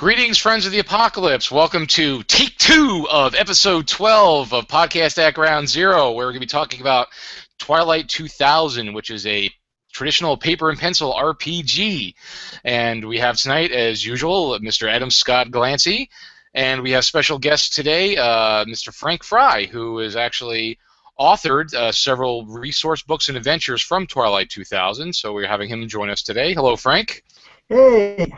Greetings, friends of the apocalypse. Welcome to take 2 of episode 12 of Podcast at Ground Zero, where we're going to be talking about Twilight 2000, which is a traditional paper and pencil RPG. And we have tonight, as usual, Mr. Adam Scott Glancy, and we have special guests today, Mr. Frank Frey, who has actually authored several resource books and adventures from Twilight 2000. So we're having him join us today. Hello, Frank. Hey.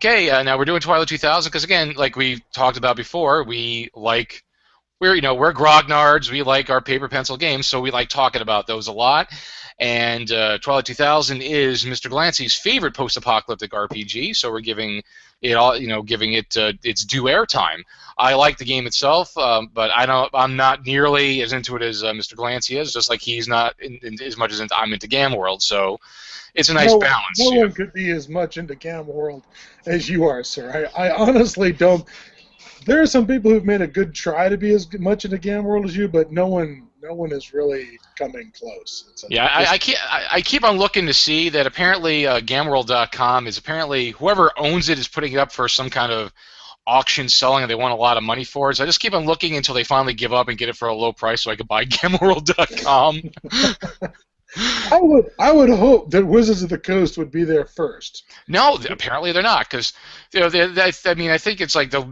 Okay, now we're doing Twilight 2000 because, again, like we talked about before, we're grognards. We like our paper pencil games, so we like talking about those a lot. And Twilight 2000 is Mr. Glancy's favorite post-apocalyptic RPG, so we're giving it all, giving it its due airtime. I like the game itself, but I'm not nearly as into it as Mr. Glancy is. Just like he's not as much as I'm into Gamma World, so. It's a nice balance. No one could be as much into Gamma World as you are, sir. I honestly don't. There are some people who've made a good try to be as much into Gamma World as you, but no one is really coming close. Yeah, I keep on looking to see that apparently GammaWorld.com is apparently whoever owns it is putting it up for some kind of auction selling, and they want a lot of money for it. So I just keep on looking until they finally give up and get it for a low price so I can buy GammaWorld.com. I would hope that Wizards of the Coast would be there first. No, apparently they're not, because I think it's like they're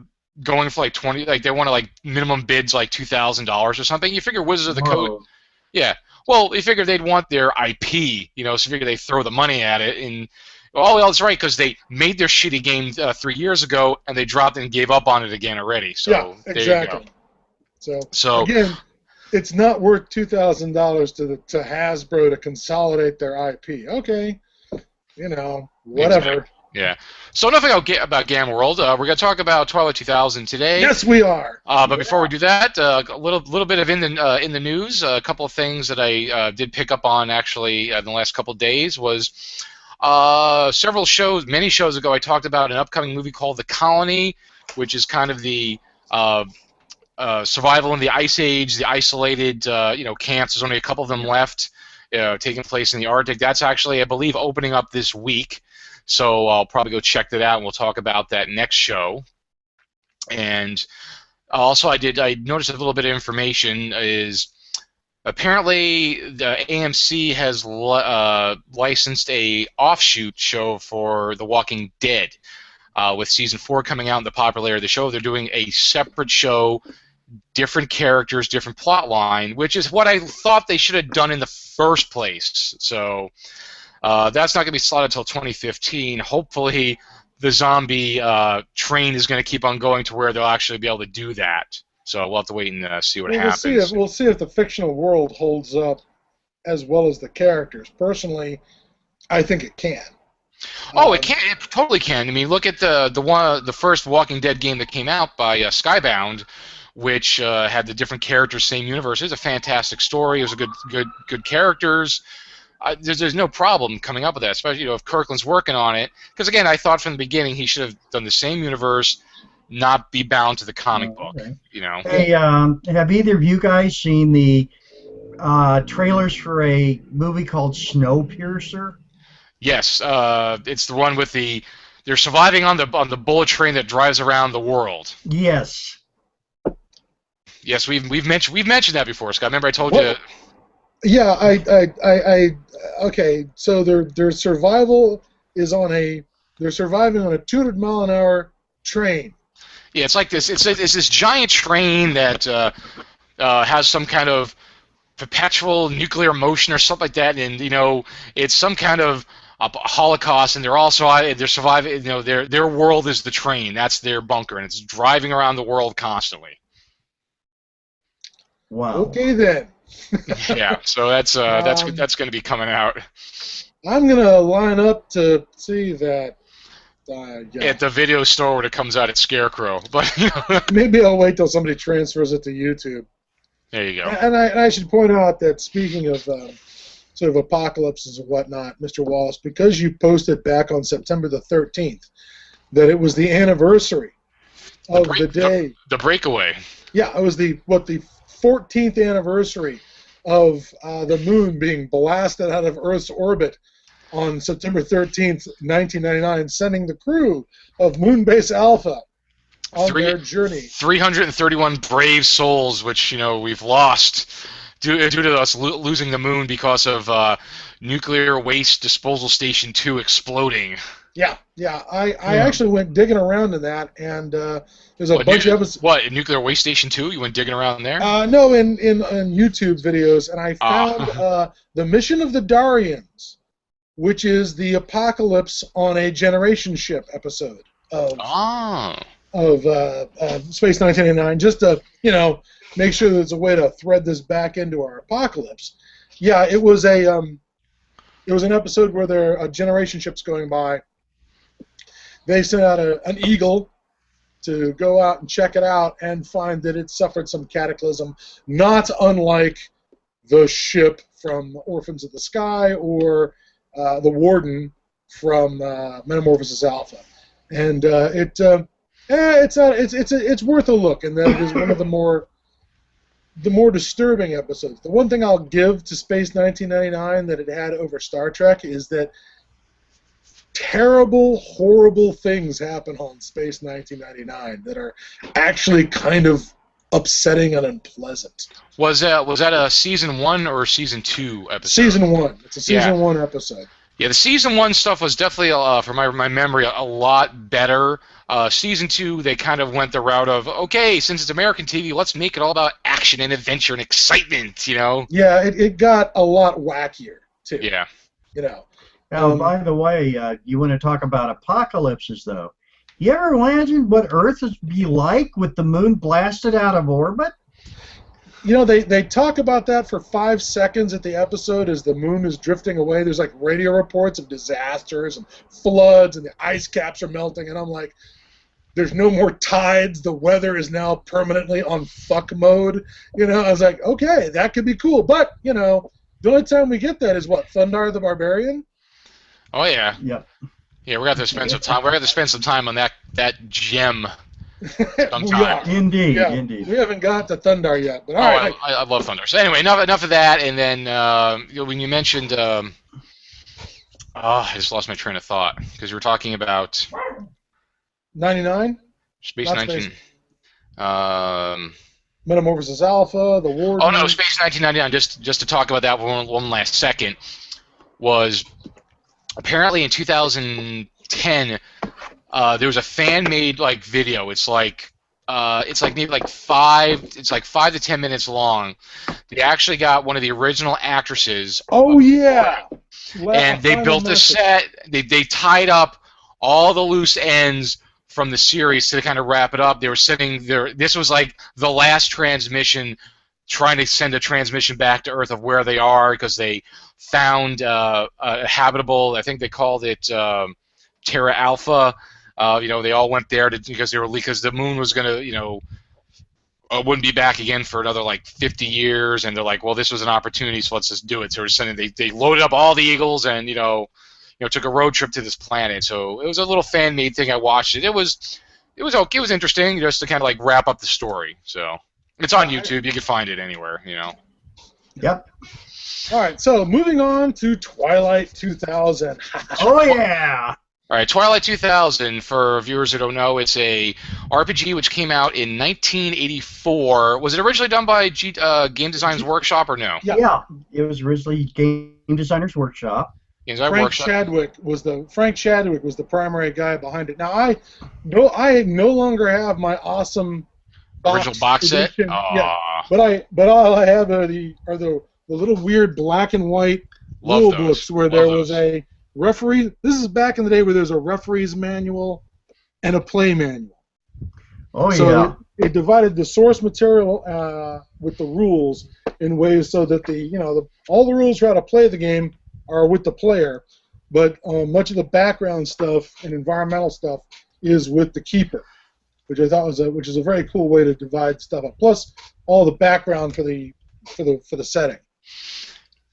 going for like 20, like they want to like minimum bids like $2,000 or something. You figure Wizards of the Coast, yeah. Well, you figure they'd want their IP, so you figure they throw the money at it, and that's right, because they made their shitty game 3 years ago and they dropped it and gave up on it again already. So yeah, exactly. There you go. So again. It's not worth $2,000 to Hasbro to consolidate their IP. Okay, whatever. Exactly. Yeah. So enough about Gamma World. We're going to talk about Twilight 2000 today. Yes, we are. But before we do that, a little bit of in the news. A couple of things that I did pick up on actually in the last couple of days was many shows ago. I talked about an upcoming movie called The Colony, which is kind of the survival in the Ice Age, the isolated, camps. There's only a couple of them left, taking place in the Arctic. That's actually, I believe, opening up this week. So I'll probably go check that out, and we'll talk about that next show. And also, I noticed a little bit of information is apparently the AMC has licensed a offshoot show for The Walking Dead. With season 4 coming out and the popularity of the show, they're doing a separate show, different characters, different plot line, which is what I thought they should have done in the first place. So that's not going to be slotted until 2015. Hopefully the zombie train is going to keep on going to where they'll actually be able to do that. So we'll have to wait and see what happens. We'll see if the fictional world holds up as well as the characters. Personally, I think it can. Oh, it can. It totally can. I mean, look at the first Walking Dead game that came out by Skybound, which had the different characters, same universe. It was a fantastic story. It was a good characters. There's no problem coming up with that, especially if Kirkland's working on it. Because again, I thought from the beginning he should have done the same universe, not be bound to the comic book. Okay. Hey, have either of you guys seen the trailers for a movie called Snowpiercer? Yes, it's the one with they're surviving on the bullet train that drives around the world. Yes. Yes, we've mentioned that before, Scott. Remember I told you. Yeah, okay. So their survival is they're surviving on a 200-mile-an-hour train. Yeah, it's like this. It's this giant train that has some kind of perpetual nuclear motion or something like that, and it's some kind of a Holocaust, and they're surviving. Their world is the train. That's their bunker, and it's driving around the world constantly. Wow. Okay then. Yeah, so that's going to be coming out. I'm gonna line up to see that. Yeah. At the video store when it comes out at Scarecrow, but maybe I'll wait till somebody transfers it to YouTube. There you go. And I should point out that speaking of sort of apocalypses and whatnot, Mr. Wallace, because you posted back on September the 13th that it was the anniversary of the day. The breakaway. Yeah, it was the 14th anniversary of the moon being blasted out of Earth's orbit on September 13th, 1999, sending the crew of Moonbase Alpha on their journey. 331 brave souls, which we've lost due to us losing the moon because of nuclear waste disposal station 2 exploding. Yeah. I actually went digging around in that, and there's a bunch of episodes. What, in Nuclear Waste Station 2? You went digging around there? No, in YouTube videos, and I found the Mission of the Darians, which is the apocalypse on a generation ship episode of Space 1999, just to make sure there's a way to thread this back into our apocalypse. Yeah, it was an episode where there are generation ships going by. They sent out an eagle to go out and check it out and find that it suffered some cataclysm, not unlike the ship from Orphans of the Sky or the Warden from Metamorphosis Alpha. And it's worth a look, and that is one of the more disturbing episodes. The one thing I'll give to Space 1999 that it had over Star Trek is that terrible, horrible things happen on Space 1999 that are actually kind of upsetting and unpleasant. Was that a season 1 or season 2 episode? Season 1. It's a season 1 episode. Yeah, the season 1 stuff was definitely, from my memory, a lot better. Season 2, they kind of went the route of, okay, since it's American TV, let's make it all about action and adventure and excitement, Yeah, it got a lot wackier, too. Yeah. Now, by the way, you want to talk about apocalypses, though. You ever imagine what Earth would be like with the moon blasted out of orbit? They talk about that for 5 seconds at the episode as the moon is drifting away. There's like radio reports of disasters and floods and the ice caps are melting, and I'm like, there's no more tides. The weather is now permanently on fuck mode. I was like, okay, that could be cool. But, the only time we get that is what, Thundar the Barbarian? Oh yeah. Yep. Yeah, we're going to spend some time. We're going to spend some time on that gem. Sometime. Indeed, yeah, indeed. We haven't got to Thundar yet, but all right. I love Thundar. So anyway, enough of that. And then when you mentioned, I just lost my train of thought because you were talking about 99. Space 19. Metamorphosis Alpha, the Warden. Oh no, Space 1999. Just to talk about that one last second was apparently in 2010. There was a fan-made video. It's like maybe 5 to 10 minutes long. They actually got one of the original actresses. Oh yeah. And they built a set. They tied up all the loose ends from the series to kind of wrap it up. They were sending this was like the last transmission, trying to send a transmission back to Earth of where they are because they found a habitable. I think they called it Terra Alpha. They all went there because the moon was gonna, wouldn't be back again for another 50 years, and they're like, well, this was an opportunity, so let's just do it. So they loaded up all the Eagles and took a road trip to this planet. So it was a little fan-made thing. I watched it. It was okay. It was interesting just to kind of wrap up the story. So it's on YouTube. You can find it anywhere. Yep. All right. So moving on to Twilight 2000. Oh yeah. All right, Twilight 2000, for viewers who don't know, it's a RPG which came out in 1984. Was it originally done by Game Designers Workshop or no? Yeah, it was originally Game Designers Workshop. Frank Chadwick was the primary guy behind it. Now I no longer have my awesome original box set. Yeah, but all I have are the little weird black and white rule books where there was a referee. This is back in the day where there's a referee's manual and a play manual. Oh so it divided the source material with the rules in ways so that all the rules for how to play the game are with the player, but much of the background stuff and environmental stuff is with the keeper, which I thought which is a very cool way to divide stuff up. Plus all the background for the setting.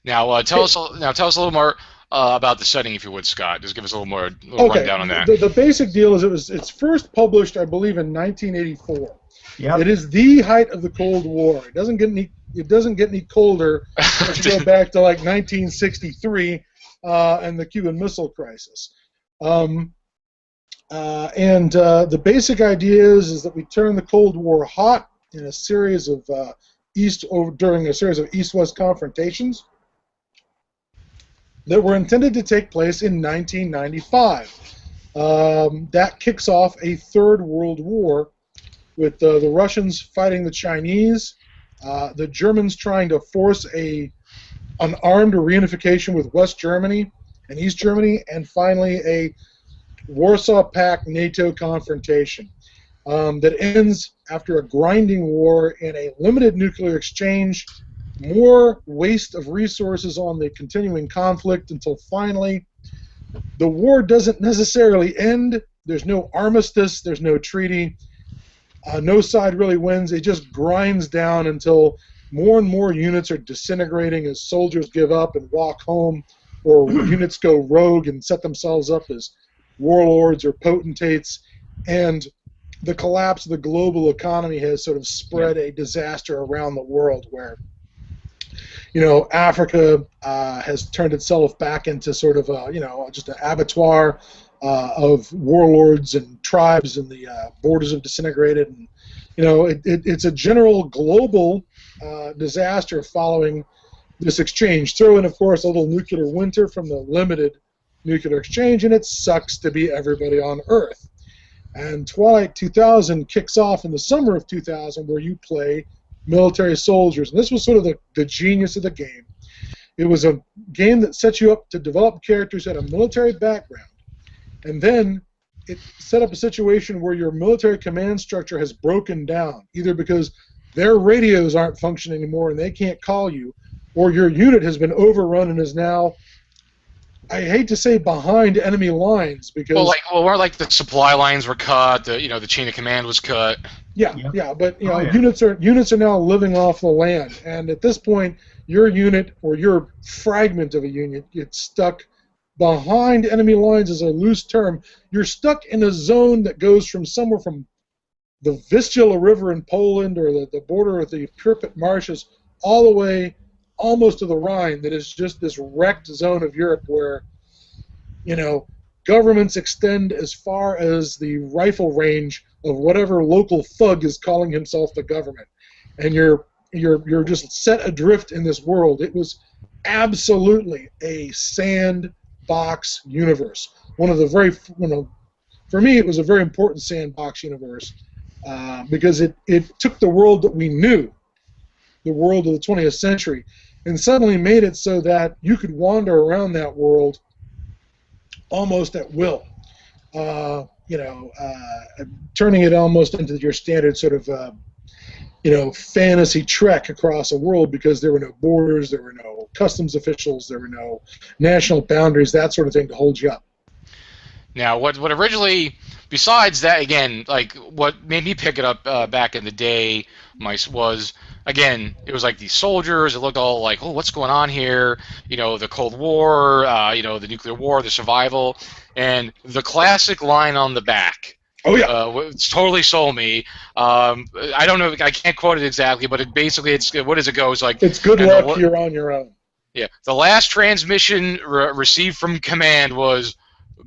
Now tell us a little more about the setting, if you would, Scott. Just give us a little rundown on that. The basic deal is it's first published, I believe, in 1984. Yep. It is the height of the Cold War. It doesn't get any colder once you go back to 1963 and the Cuban Missile Crisis. The basic idea is that we turn the Cold War hot in a series of during a series of East-West confrontations that were intended to take place in 1995. That kicks off a third world war with the Russians fighting the Chinese, the Germans trying to force an armed reunification with West Germany and East Germany, and finally a Warsaw Pact NATO confrontation that ends after a grinding war in a limited nuclear exchange, more waste of resources on the continuing conflict until finally the war doesn't necessarily end. There's no armistice, there's no treaty, no side really wins. It just grinds down until more and more units are disintegrating as soldiers give up and walk home, or units go rogue and set themselves up as warlords or potentates, and the collapse of the global economy has sort of spread a disaster around the world where, Africa has turned itself back into sort of just an abattoir of warlords and tribes, and the borders have disintegrated, and it's a general global disaster following this exchange. Throw in, of course, a little nuclear winter from the limited nuclear exchange, and it sucks to be everybody on Earth. And Twilight 2000 kicks off in the summer of 2000, where you play military soldiers. And this was sort of the genius of the game. It was a game that set you up to develop characters who had a military background. And then it set up a situation where your military command structure has broken down, either because their radios aren't functioning anymore and they can't call you, or your unit has been overrun and is now, I hate to say, behind enemy lines, because more like the supply lines were cut, the chain of command was cut. Yeah, but units are now living off the land, and at this point, your unit or your fragment of a unit gets stuck behind enemy lines. Is a loose term. You're stuck in a zone that goes from somewhere from the Vistula River in Poland or the border of the Pripyat marshes all the way almost to the Rhine, that is just this wrecked zone of Europe where, governments extend as far as the rifle range of whatever local thug is calling himself the government, and you're just set adrift in this world. It was absolutely a sandbox universe. For me, it was a very important sandbox universe because it took the world that we knew, the world of the 20th century, and suddenly made it so that you could wander around that world almost at will, turning it almost into your standard sort of, fantasy trek across a world, because there were no borders, there were no customs officials, there were no national boundaries, that sort of thing to hold you up. Now, what originally, besides that, again, like what made me pick it up back in the day, was, again, it was like these soldiers. It looked all like, oh, what's going on here? The Cold War, the nuclear war, the survival, and the classic line on the back. Oh yeah, it's totally sold me. I don't know, I can't quote it exactly, but it's what does it go? It's like, it's good luck. You're on your own. Yeah, the last transmission received from command was,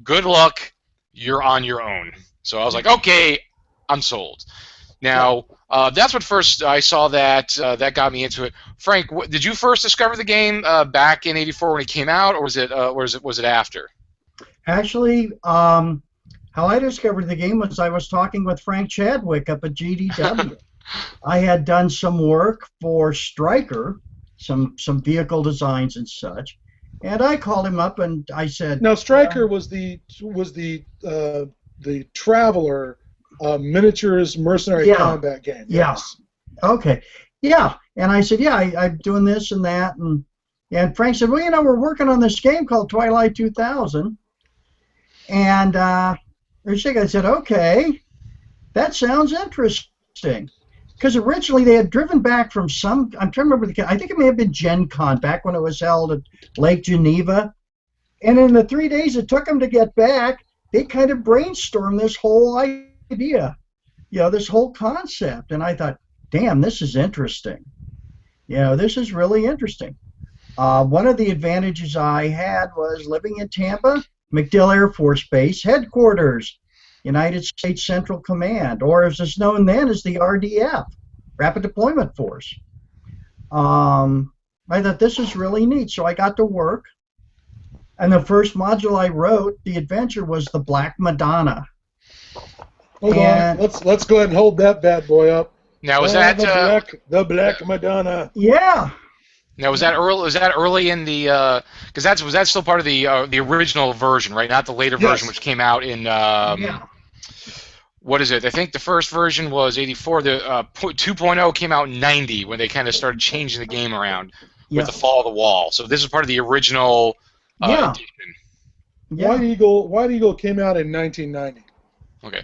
good luck, you're on your own. So I was like, okay, I'm sold. Now, that's what first I saw that got me into it. Frank, did you first discover the game back in '84 when it came out, or was it after? Actually, how I discovered the game was I was talking with Frank Chadwick up at GDW. I had done some work for Stryker, some vehicle designs and such, and I called him up and I said, now Stryker was the Traveler miniatures mercenary combat game. Yes. Yeah. Okay. Yeah. And I said, yeah, I'm doing this and that, and Frank said, well, we're working on this game called Twilight 2000, and I said, okay, that sounds interesting. Because originally they had driven back from I'm trying to remember, I think it may have been Gen Con, back when it was held at Lake Geneva. And in the 3 days it took them to get back, they kind of brainstormed this whole idea, this whole concept. And I thought, damn, this is interesting. This is really interesting. One of the advantages I had was living in Tampa, MacDill Air Force Base, headquarters, United States Central Command, or as it's known then as the RDF, Rapid Deployment Force. I thought this is really neat, so I got to work. And the first module I wrote, the adventure, was the Black Madonna. Hold on, let's go ahead and hold that bad boy up. Now was that the Black Madonna? Yeah. Now was that early? Was that early in the? Because was that still part of the original version, right? Not the later version, which came out in. Yeah. What is it? I think the first version was '84. The 2.0 came out in '90 when they kind of started changing the game around with the Fall of the Wall. So this is part of the original edition. Yeah. White Eagle came out in 1990. Okay.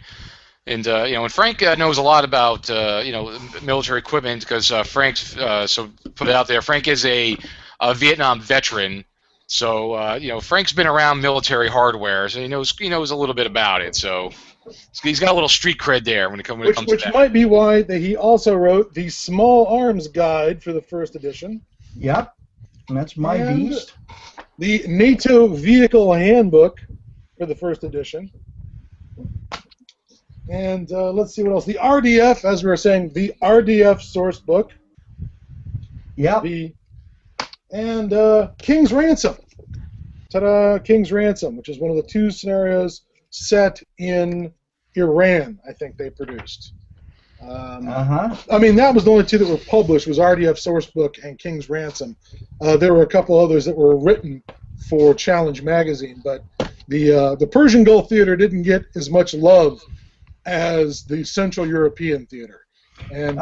And and Frank knows a lot about military equipment because Frank's so put it out there. Frank is a Vietnam veteran, so Frank's been around military hardware, so he knows a little bit about it. So he's got a little street cred there when it comes to that. Which might be why he also wrote the Small Arms Guide for the first edition. Yep, and that's my beast. The NATO Vehicle Handbook for the first edition. And let's see what else. The RDF, as we were saying, the RDF source book. Yep. And King's Ransom. Ta-da! King's Ransom, which is one of the two scenarios set in Iran, I think they produced. I mean, that was the only two that were published, was RDF Sourcebook and King's Ransom. There were a couple others that were written for Challenge Magazine, but the Persian Gulf Theater didn't get as much love as the Central European Theater. And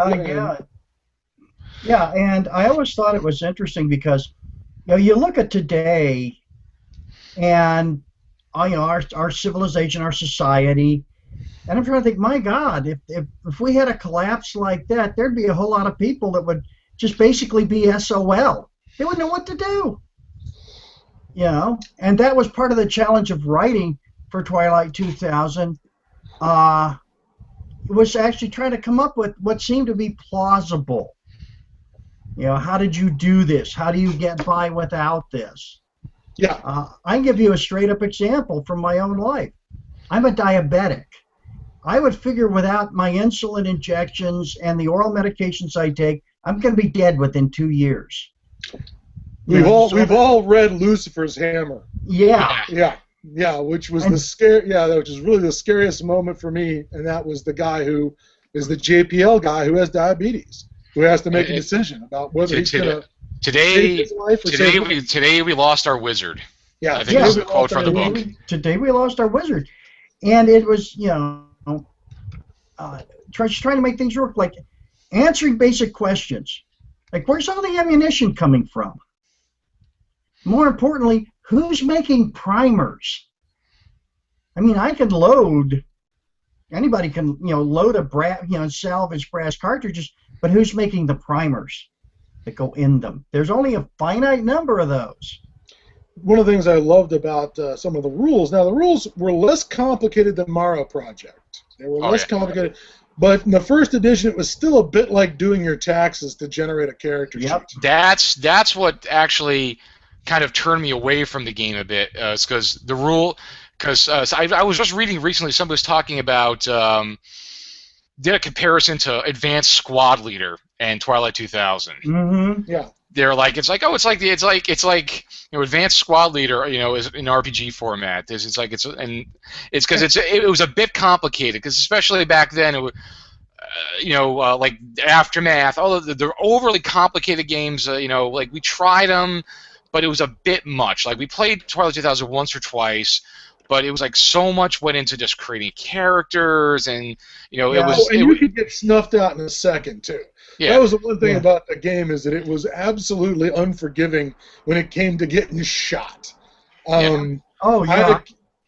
yeah, and I always thought it was interesting because you look at today and our civilization, our society, and I'm trying to think, my God, if we had a collapse like that, there'd be a whole lot of people that would just basically be SOL. They wouldn't know what to do. And that was part of the challenge of writing for Twilight 2000. Was actually trying to come up with what seemed to be plausible. How did you do this? How do you get by without this? Yeah. I can give you a straight-up example from my own life. I'm a diabetic. I would figure without my insulin injections and the oral medications I take, I'm going to be dead within 2 years. We've all read Lucifer's Hammer. Yeah. Yeah, which was which is really the scariest moment for me, and that was the guy who is the JPL guy who has diabetes, who has to make a decision about whether he's going to save his life or today we lost our wizard. Yeah, I think that's the quote from the book. Today we lost our wizard, and it was just trying to make things work, like answering basic questions, like where's all the ammunition coming from? More importantly, who's making primers? I mean, I can load. Anybody can, load a salvage brass cartridges, but who's making the primers that go in them? There's only a finite number of those. One of the things I loved about some of the rules. Now, the rules were less complicated than Mara Project. They were less complicated. But in the first edition, it was still a bit like doing your taxes to generate a character sheet. That's what actually kind of turned me away from the game a bit, because I was just reading recently, somebody was talking about did a comparison to Advanced Squad Leader and Twilight 2000. Mm-hmm. Yeah. They're like it's like Advanced Squad Leader, is in RPG format. It's because it was a bit complicated, because especially back then it was, like Aftermath, all of the overly complicated games. Like we tried them, but it was a bit much. Like we played Twilight 2000 once or twice, but it was like so much went into just creating characters, and you could get snuffed out in a second too. Yeah. That was the one thing about the game, is that it was absolutely unforgiving when it came to getting shot. I had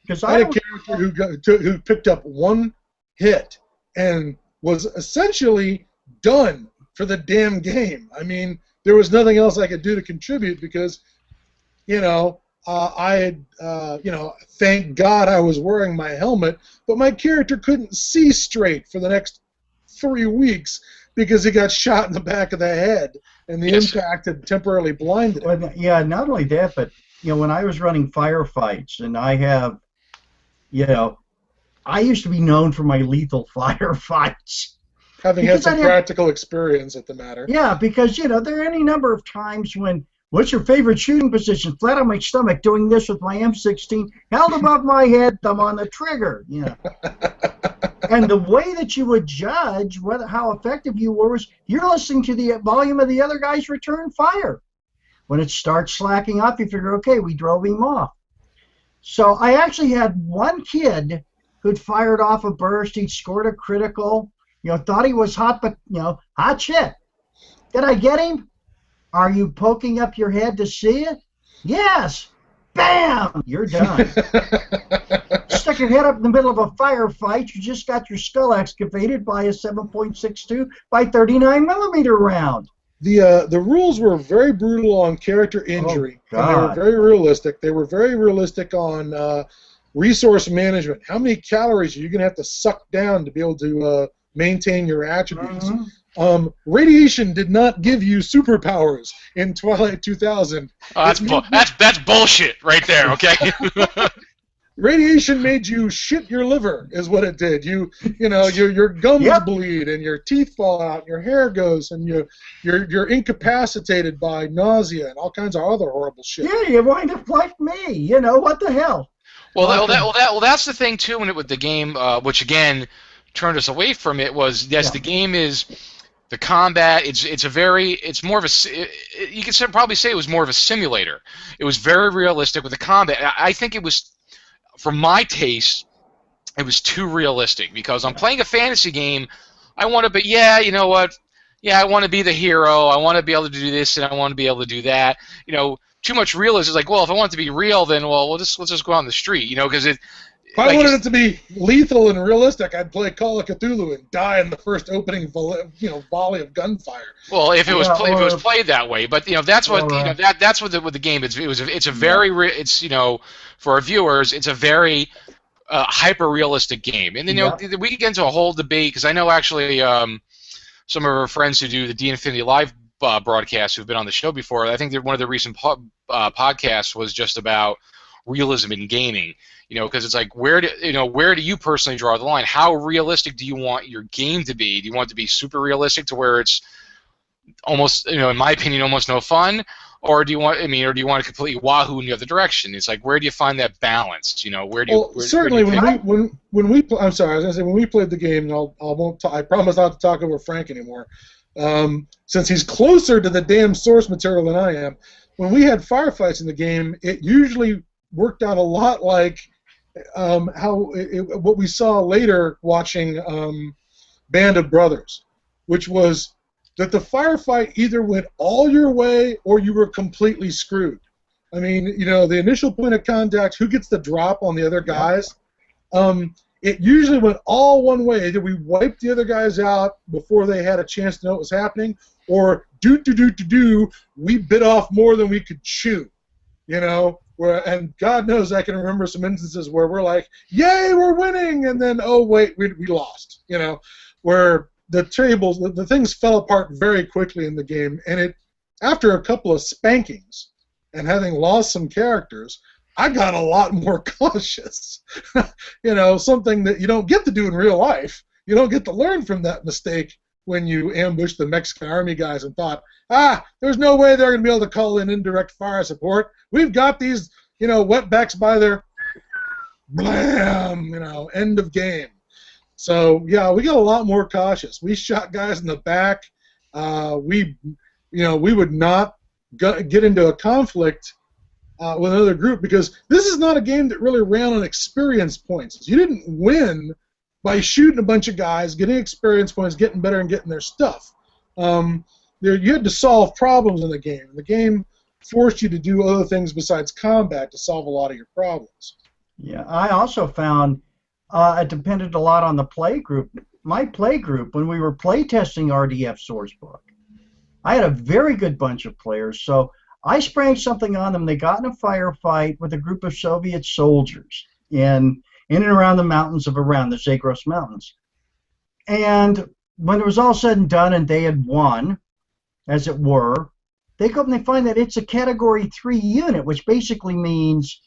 a character who picked up one hit and was essentially done for the damn game. I mean, there was nothing else I could do to contribute because, I had, thank God I was wearing my helmet, but my character couldn't see straight for the next 3 weeks because he got shot in the back of the head, and the impact had temporarily blinded him. Well, yeah, not only that, but when I was running firefights, and I have, I used to be known for my lethal firefights. Having had some practical experience at the matter. Yeah, because there are any number of times when, what's your favorite shooting position? Flat on my stomach, doing this with my M16, held above my head, thumb on the trigger. And the way that you would judge how effective you were was you're listening to the volume of the other guy's return fire. When it starts slacking off, you figure, okay, we drove him off. So I actually had one kid who'd fired off a burst. He'd scored a critical. Thought he was hot, but hot shit. Did I get him? Are you poking up your head to see it? Yes. Bam! You're done. Stick your head up in the middle of a firefight. You just got your skull excavated by a 7.62 by 39 millimeter round. The rules were very brutal on character injury. Oh, and they were very realistic. They were very realistic on resource management. How many calories are you going to have to suck down to be able to maintain your attributes? Mm-hmm. Radiation did not give you superpowers in Twilight 2000. That's bullshit right there, okay? Radiation made you shit your liver, is what it did. Your gums bleed, and your teeth fall out, and your hair goes, and you're incapacitated by nausea and all kinds of other horrible shit. Yeah, you wind up like me. What the hell? Well, that's the thing too. With the game, which again turned us away from it, was the game is the combat. It's more of a. You can probably say it was more of a simulator. It was very realistic with the combat. I think it was. For my taste, it was too realistic because I'm playing a fantasy game. I want to be, you know what? Yeah, I want to be the hero. I want to be able to do this and I want to be able to do that. Too much realism is like, well, if I want it to be real, then let's just go out on the street, because it. If I wanted it to be lethal and realistic, I'd play Call of Cthulhu and die in the first opening, volley of gunfire. Well, if it was played that way, but that's what that's what the game is. It's a very for our viewers, it's a very hyper realistic game, and then we can get into a whole debate because I know actually some of our friends who do the D Infinity Live broadcasts who've been on the show before. I think that one of the recent podcasts was just about realism in gaming. Because it's like, where do you personally draw the line? How realistic do you want your game to be? Do you want it to be super realistic to where it's almost, in my opinion, almost no fun, or do you want to completely wahoo in the other direction? It's like, where do you find that balance? Where do you? Certainly, when we I'm sorry, I was gonna say when we played the game, and I promise not to talk over Frank anymore, since he's closer to the damn source material than I am. When we had firefights in the game, it usually worked out a lot like. What we saw later watching Band of Brothers, which was that the firefight either went all your way or you were completely screwed. I mean, the initial point of contact, who gets the drop on the other guys, it usually went all one way. Either we wiped the other guys out before they had a chance to know what was happening, or we bit off more than we could chew, and God knows I can remember some instances where we're like, yay, we're winning, and then, oh, wait, we lost, where the things fell apart very quickly in the game, and after a couple of spankings and having lost some characters, I got a lot more cautious, something that you don't get to do in real life. You don't get to learn from that mistake when you ambushed the Mexican Army guys and thought, there's no way they're going to be able to call in indirect fire support. We've got these, wetbacks by their blam, end of game. So, yeah, we got a lot more cautious. We shot guys in the back. We would not get into a conflict with another group because this is not a game that really ran on experience points. You didn't win by shooting a bunch of guys, getting experience points, getting better, and getting their stuff. You had to solve problems in the game. The game forced you to do other things besides combat to solve a lot of your problems. Yeah, I also found it depended a lot on the play group. My play group, when we were play testing RDF Sourcebook, I had a very good bunch of players, so I sprang something on them. They got in a firefight with a group of Soviet soldiers in and around the mountains of around the Zagros Mountains. And when it was all said and done and they had won, as it were, they go up and they find that it's a Category 3 unit, which basically means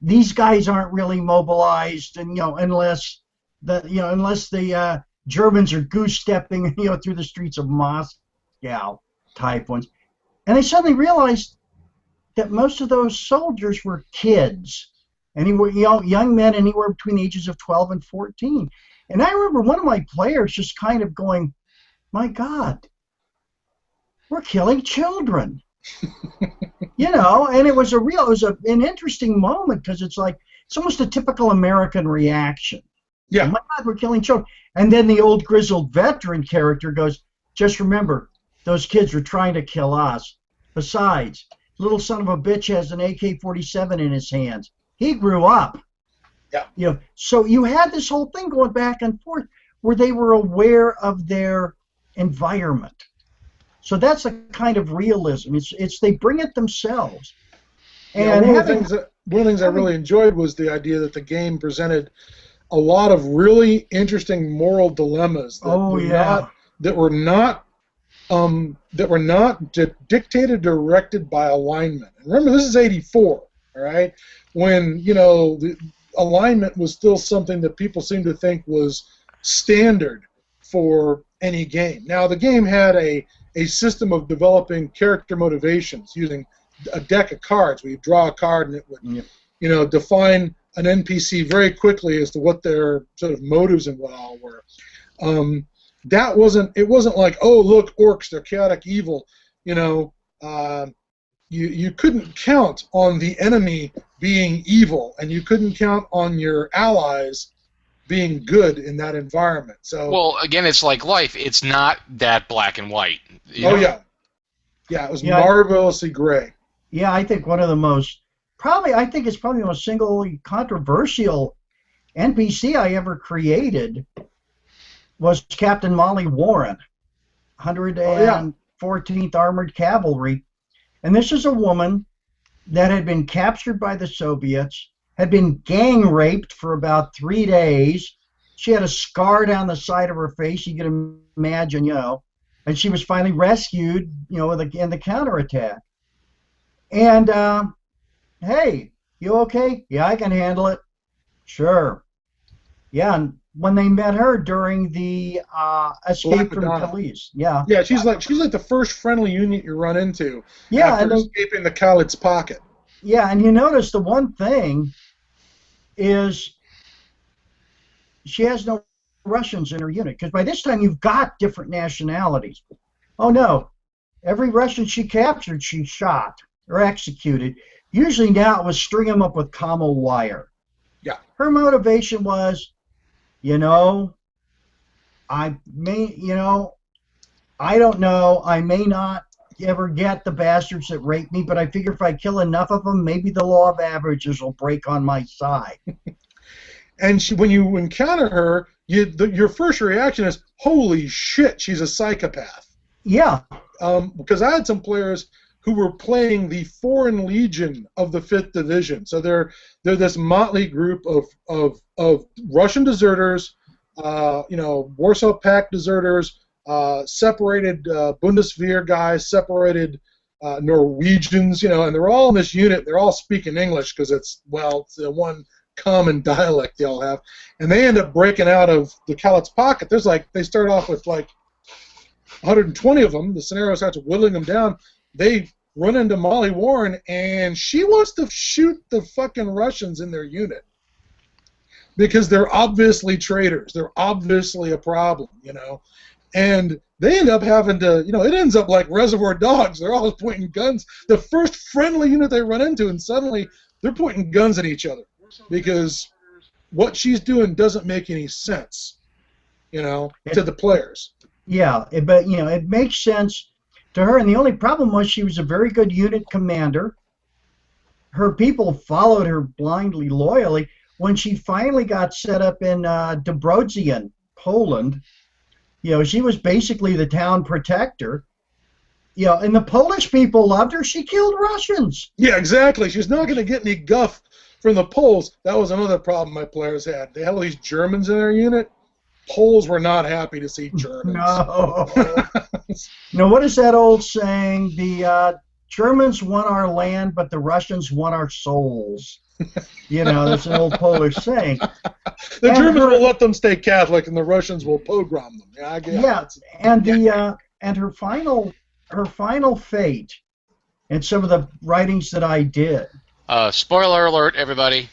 these guys aren't really mobilized, and unless the Germans are goose stepping through the streets of Moscow type ones, and they suddenly realized that most of those soldiers were kids, young men anywhere between the ages of 12 and 14. And I remember one of my players just kind of going, "My God, we're killing children." And it was an interesting moment, because it's almost a typical American reaction. Yeah. "Oh my God, we're killing children." And then the old grizzled veteran character goes, "Just remember, those kids were trying to kill us. Besides, little son of a bitch has an AK-47 in his hands. He grew up." Yeah. So you had this whole thing going back and forth where they were aware of their environment. So that's a kind of realism. It's they bring it themselves. And one of the things I really enjoyed was the idea that the game presented a lot of really interesting moral dilemmas that were not dictated, directed by alignment. And remember, this is '84, all right, when the alignment was still something that people seemed to think was standard for any game. Now, the game had a system of developing character motivations using a deck of cards where you draw a card and it would define an NPC very quickly as to what their sort of motives and what all were. It wasn't like, oh, look, orcs, they're chaotic evil. You couldn't count on the enemy being evil, and you couldn't count on your allies being good in that environment. So, well, again, it's like life. It's not that black and white. Yeah, it was marvelously gray. Yeah, I think one of the most it's probably the most singularly controversial NPC I ever created was Captain Molly Warren, 114th Armored Cavalry. And this is a woman that had been captured by the Soviets, had been gang raped for about 3 days. She had a scar down the side of her face, you can imagine, and she was finally rescued, in the counterattack. And, "Hey, you okay?" "Yeah, I can handle it." "Sure." Yeah, and when they met her during the escape from police. Yeah, she's like the first friendly unit you run into. Yeah, after escaping the Khaled's pocket. Yeah, and you notice the one thing is she has no Russians in her unit, because by this time you've got different nationalities. Oh no, every Russian she captured, she shot or executed. Usually now it was string them up with commo wire. Yeah. Her motivation was, I don't know, I may not ever get the bastards that rape me, but I figure if I kill enough of them, maybe the law of averages will break on my side. And when you encounter her, your first reaction is, holy shit, she's a psychopath. Yeah. Because I had some players who were playing the Foreign Legion of the 5th Division. So they're this motley group of Russian deserters, Warsaw Pact deserters, separated Bundeswehr guys, separated Norwegians, and they're all in this unit. They're all speaking English because it's the one common dialect they all have. And they end up breaking out of the Khaled's pocket. They start off with 120 of them. The scenario starts whittling them down. They run into Molly Warren, and she wants to shoot the fucking Russians in their unit because they're obviously traitors. They're obviously a problem, And they end up having to, it ends up like Reservoir Dogs. They're all pointing guns. The first friendly unit they run into, and suddenly they're pointing guns at each other because what she's doing doesn't make any sense, to the players. Yeah, but, it makes sense to her, and the only problem was she was a very good unit commander. Her people followed her blindly, loyally. When she finally got set up in Debrecen, Poland, she was basically the town protector. And the Polish people loved her. She killed Russians. Yeah, exactly. She's not going to get any guff from the Poles. That was another problem my players had. They had all these Germans in their unit, Poles were not happy to see Germans. No. No, what is that old saying? The Germans want our land, but the Russians want our souls. That's an old Polish saying. The Germans will let them stay Catholic, and the Russians will pogrom them. Yeah, I get it. And her final fate, and some of the writings that I did. Spoiler alert, everybody.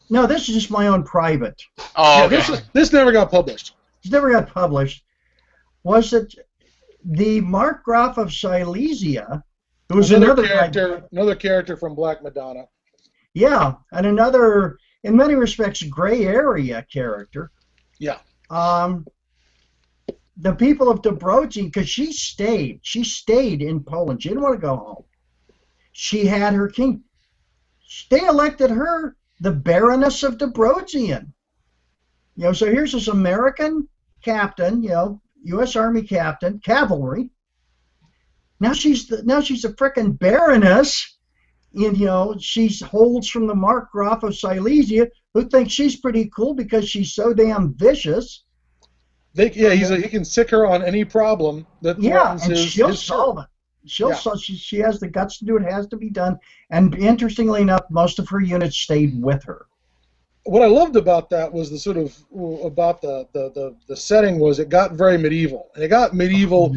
No, this is just my own private. Oh, okay. This never got published. It never got published. Was that the Markgraf of Silesia, who was another character from Black Madonna. Yeah, and another, in many respects, gray area character. Yeah. The people of Debrecen, because she stayed in Poland. She didn't want to go home. She had her king. They elected her the Baroness of Debrecen. So here's this American captain, U.S. Army captain, cavalry. Now she's a frickin' Baroness. And, she holds from the Markgraf of Silesia, who thinks she's pretty cool because she's so damn vicious. He can sick her on any problem that threatens and she'll solve it. She has the guts to do it. Has to be done. And interestingly enough, most of her units stayed with her. What I loved about that was the sort of about the setting was it got very medieval, and it got medieval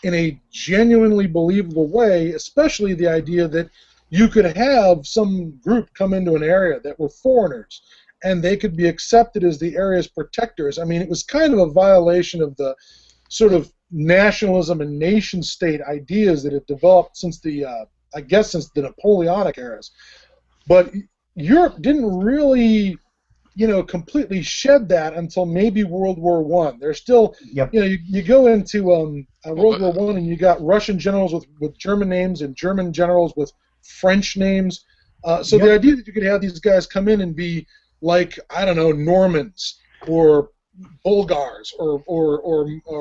in a genuinely believable way, especially the idea that you could have some group come into an area that were foreigners, and they could be accepted as the area's protectors. I mean, it was kind of a violation of the sort of nationalism and nation-state ideas that have developed since the Napoleonic eras. But Europe didn't really, completely shed that until maybe World War I. There's still, you go into World War I and you got Russian generals with German names and German generals with French names. So the idea that you could have these guys come in and be like, I don't know, Normans or Bulgars or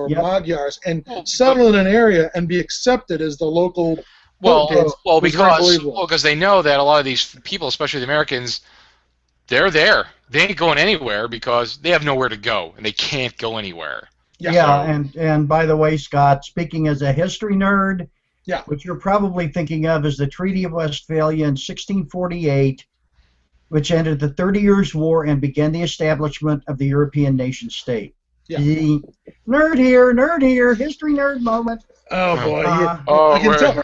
Magyars and settle in an area and be accepted as the local. Because they know that a lot of these people, especially the Americans, they're there. They ain't going anywhere because they have nowhere to go and they can't go anywhere. And by the way, Scott, speaking as a history nerd, what you're probably thinking of is the Treaty of Westphalia in 1648, which ended the 30 Years' War and began the establishment of the European nation-state. Yeah. The nerd here, history nerd moment. Oh boy!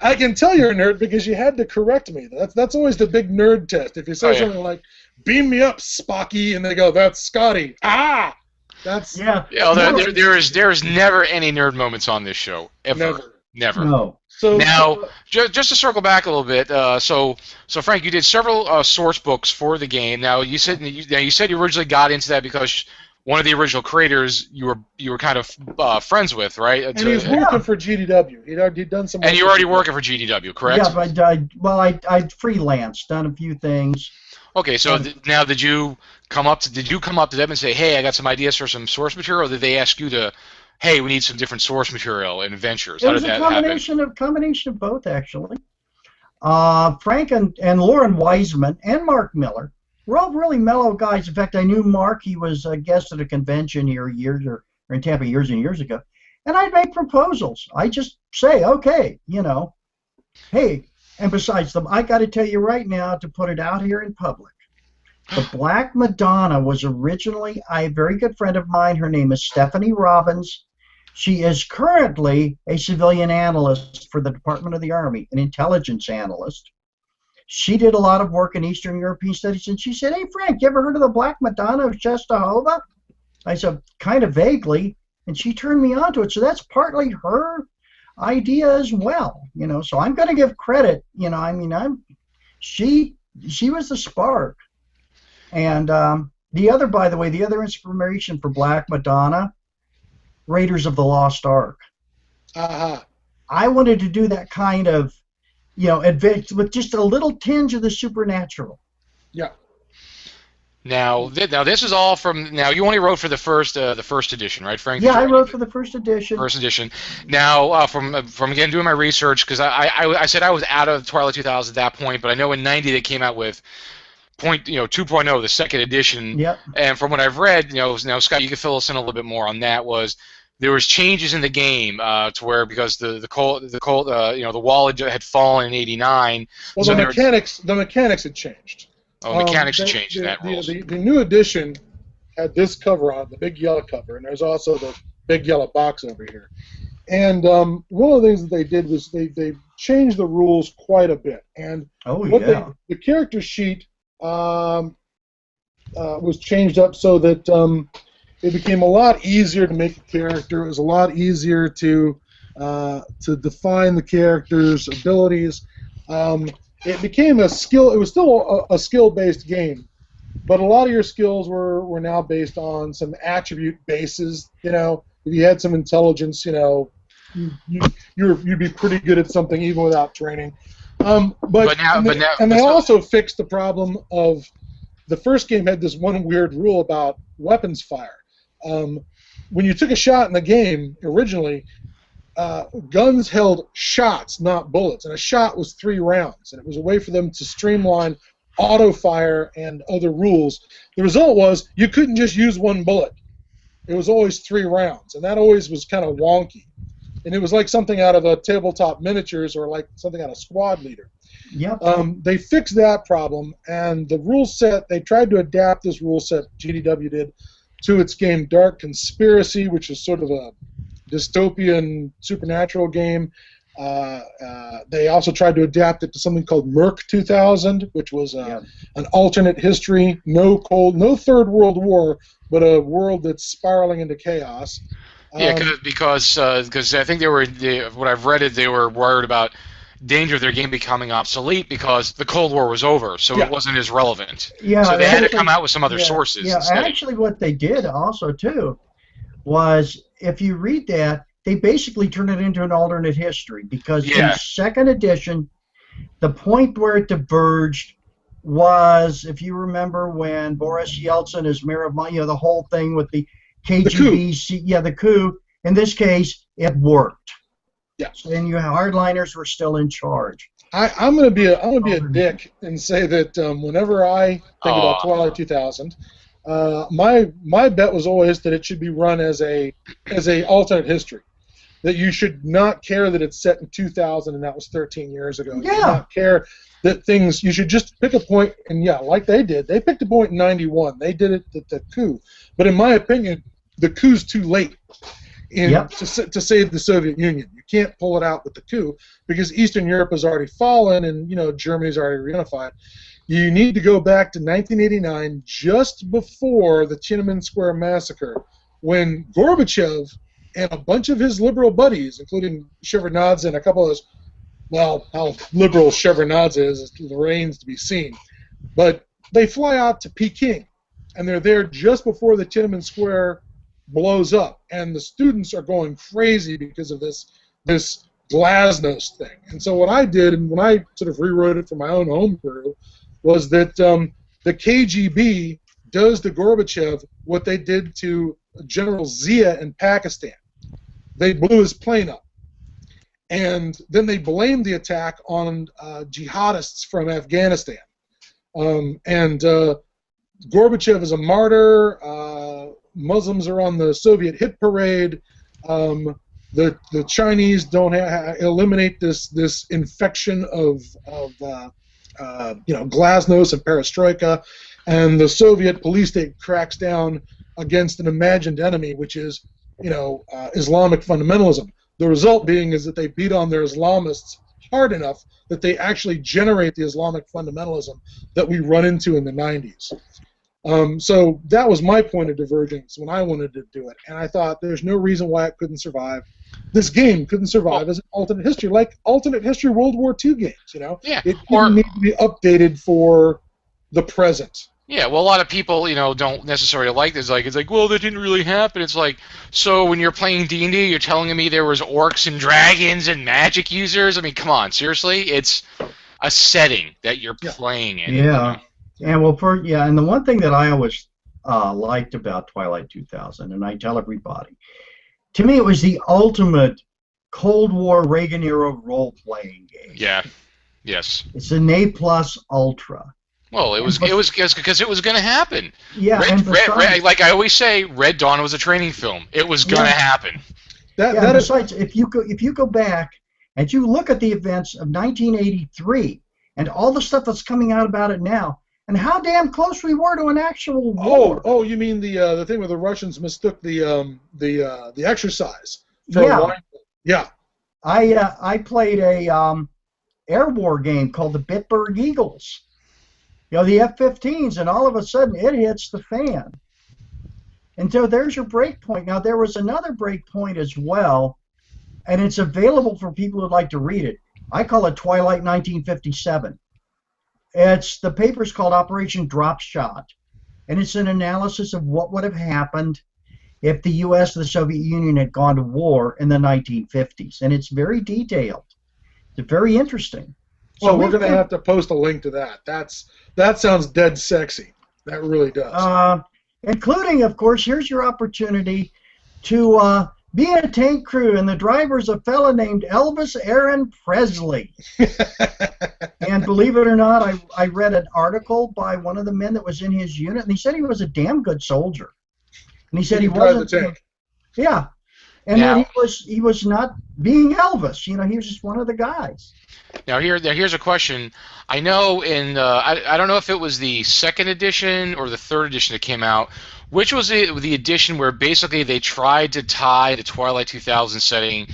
I can tell you're a nerd because you had to correct me. That's always the big nerd test. If you say something like "Beam me up, Spocky," and they go, "That's Scotty." That's there is never any nerd moments on this show ever. Never. No. So now, just to circle back a little bit, so Frank, you did several source books for the game. Now you said you originally got into that because one of the original creators you were kind of friends with, right? And he was working for GDW. He'd done some. And you're already working for GDW, correct? Yeah, but I freelanced, done a few things. Okay, so now did you come up to them and say, "Hey, I got some ideas for some source material"? Or did they ask you to, "Hey, we need some different source material and adventures"? How did that happen? It was a combination of both, actually. Frank and Lauren Wiseman and Mark Miller. We're all really mellow guys. In fact, I knew Mark. He was a guest at a convention here in Tampa years and years ago. And I'd make proposals. I just say, okay, hey, and besides them, I got to tell you right now to put it out here in public. The Black Madonna was originally a very good friend of mine. Her name is Stephanie Robbins. She is currently a civilian analyst for the Department of the Army, an intelligence analyst. She did a lot of work in Eastern European studies, and she said, "Hey, Frank, you ever heard of the Black Madonna of Czestochowa?" I said, kind of vaguely, and she turned me on to it. So that's partly her idea as well, So I'm going to give credit, she was the spark. And the other inspiration for Black Madonna, Raiders of the Lost Ark. I wanted to do that kind of adventure with just a little tinge of the supernatural. Yeah. Now this is all from. Now you only wrote for the first edition, right, Frank? Yeah, I wrote for the first edition. First edition. Now from again doing my research, because I said I was out of Twilight 2000 at that point, but I know in '90 they came out with 2.0, the second edition. Yep. And from what I've read, now Scott, you can fill us in a little bit more on that. There was changes in the game to where, because the wall had fallen in '89. Well, so the mechanics had changed. Oh, mechanics had changed in that rules. The new edition had this cover on, the big yellow cover, and there's also the big yellow box over here. And one of the things that they did was they changed the rules quite a bit. And the character sheet was changed up so that it became a lot easier to make a character. It was a lot easier to define the character's abilities. It became a skill. It was still a skill-based game, but a lot of your skills were now based on some attribute bases. If you had some intelligence, you'd be pretty good at something even without training. They also fixed the problem of the first game had this one weird rule about weapons fire. When you took a shot in the game originally, guns held shots, not bullets, and a shot was 3 rounds, and it was a way for them to streamline auto fire and other rules. The result was you couldn't just use 1 bullet. It was always 3 rounds, and that always was kind of wonky. And it was like something out of a tabletop miniatures or like something out of Squad Leader. Yep. They fixed that problem, and the rule set, they tried to adapt this rule set, GDW did, to its game Dark Conspiracy, which is sort of a dystopian supernatural game. They also tried to adapt it to something called Merc 2000, which was an alternate history, no Third World War, but a world that's spiraling into chaos. Because I think what I've read is they were worried about danger of their game becoming obsolete because the Cold War was over, so it wasn't as relevant. Yeah, so they had to come out with some other sources. Yeah, instead. Actually what they did also, too, was if you read that, they basically turned it into an alternate history because in the second edition, the point where it diverged was, if you remember, when Boris Yeltsin is mayor of the whole thing with the KGB, the coup. In this case, it worked. Yeah. And you hardliners were still in charge. I'm gonna be a dick and say that whenever I think about Twilight 2000, my bet was always that it should be run as a alternate history. That you should not care that it's set in 2000 and that was 13 years ago. You should not care that things. You should just pick a point, and like they did, they picked a point in '91. They did it at the coup, but in my opinion, the coup's too late to save the Soviet Union. You can't pull it out with the coup because Eastern Europe has already fallen and Germany's already reunified. You need to go back to 1989, just before the Tiananmen Square massacre, when Gorbachev and a bunch of his liberal buddies, including Shevardnadze and a couple of those, well, how liberal Shevardnadze is remains to be seen, but they fly out to Peking, and they're there just before the Tiananmen Square blows up, and the students are going crazy because of this glasnost thing. And so what I did, and when I sort of rewrote it for my own homebrew, was that the KGB does to Gorbachev what they did to General Zia in Pakistan. They blew his plane up. And then they blamed the attack on jihadists from Afghanistan. Gorbachev is a martyr. Muslims are on the Soviet hit parade. The Chinese don't eliminate this infection of glasnost and perestroika, and the Soviet police state cracks down against an imagined enemy, which is Islamic fundamentalism. The result being is that they beat on their Islamists hard enough that they actually generate the Islamic fundamentalism that we run into in the 90s. So that was my point of divergence when I wanted to do it, and I thought there's no reason why it couldn't survive. This game couldn't survive as an alternate history, like alternate history World War II games. It didn't need to be updated for the present. Yeah, well, a lot of people, don't necessarily like this. It's like, well, that didn't really happen. It's like, so when you're playing D&D, you're telling me there was orcs and dragons and magic users? I mean, come on, seriously? It's a setting that you're playing in. Yeah. And and the one thing that I always liked about Twilight 2000, and I tell everybody, to me it was the ultimate Cold War Reagan era role-playing game. Yeah. Yes. It's an A+ Ultra. Well, it was because it was going to happen. Yeah, and besides, like I always say, Red Dawn was a training film. It was going to happen. Besides, if you go back and you look at the events of 1983 and all the stuff that's coming out about it now, and how damn close we were to an actual war. Oh, you mean the thing where the Russians mistook the exercise for a wine? Yeah. I played a air war game called the Bitburg Eagles. You know, the F-15s, and all of a sudden it hits the fan. And so there's your break point. Now, there was another break point as well, and it's available for people who'd like to read it. I call it Twilight 1957. The paper's called Operation Drop Shot, and it's an analysis of what would have happened if the U.S. and the Soviet Union had gone to war in the 1950s. And it's very detailed. It's very interesting. Well, we're going to have to post a link to that. That sounds dead sexy. That really does. Including, of course, here's your opportunity to be in a tank crew, and the driver's a fella named Elvis Aaron Presley. And believe it or not, I read an article by one of the men that was in his unit, and he said he was a damn good soldier. And he said he wasn't. The tank. Yeah. And then he was not being Elvis. You know, he was just one of the guys. Now here's a question. I know I don't know if it was the second edition or the third edition that came out. Which was the edition where basically they tried to tie the Twilight 2000 setting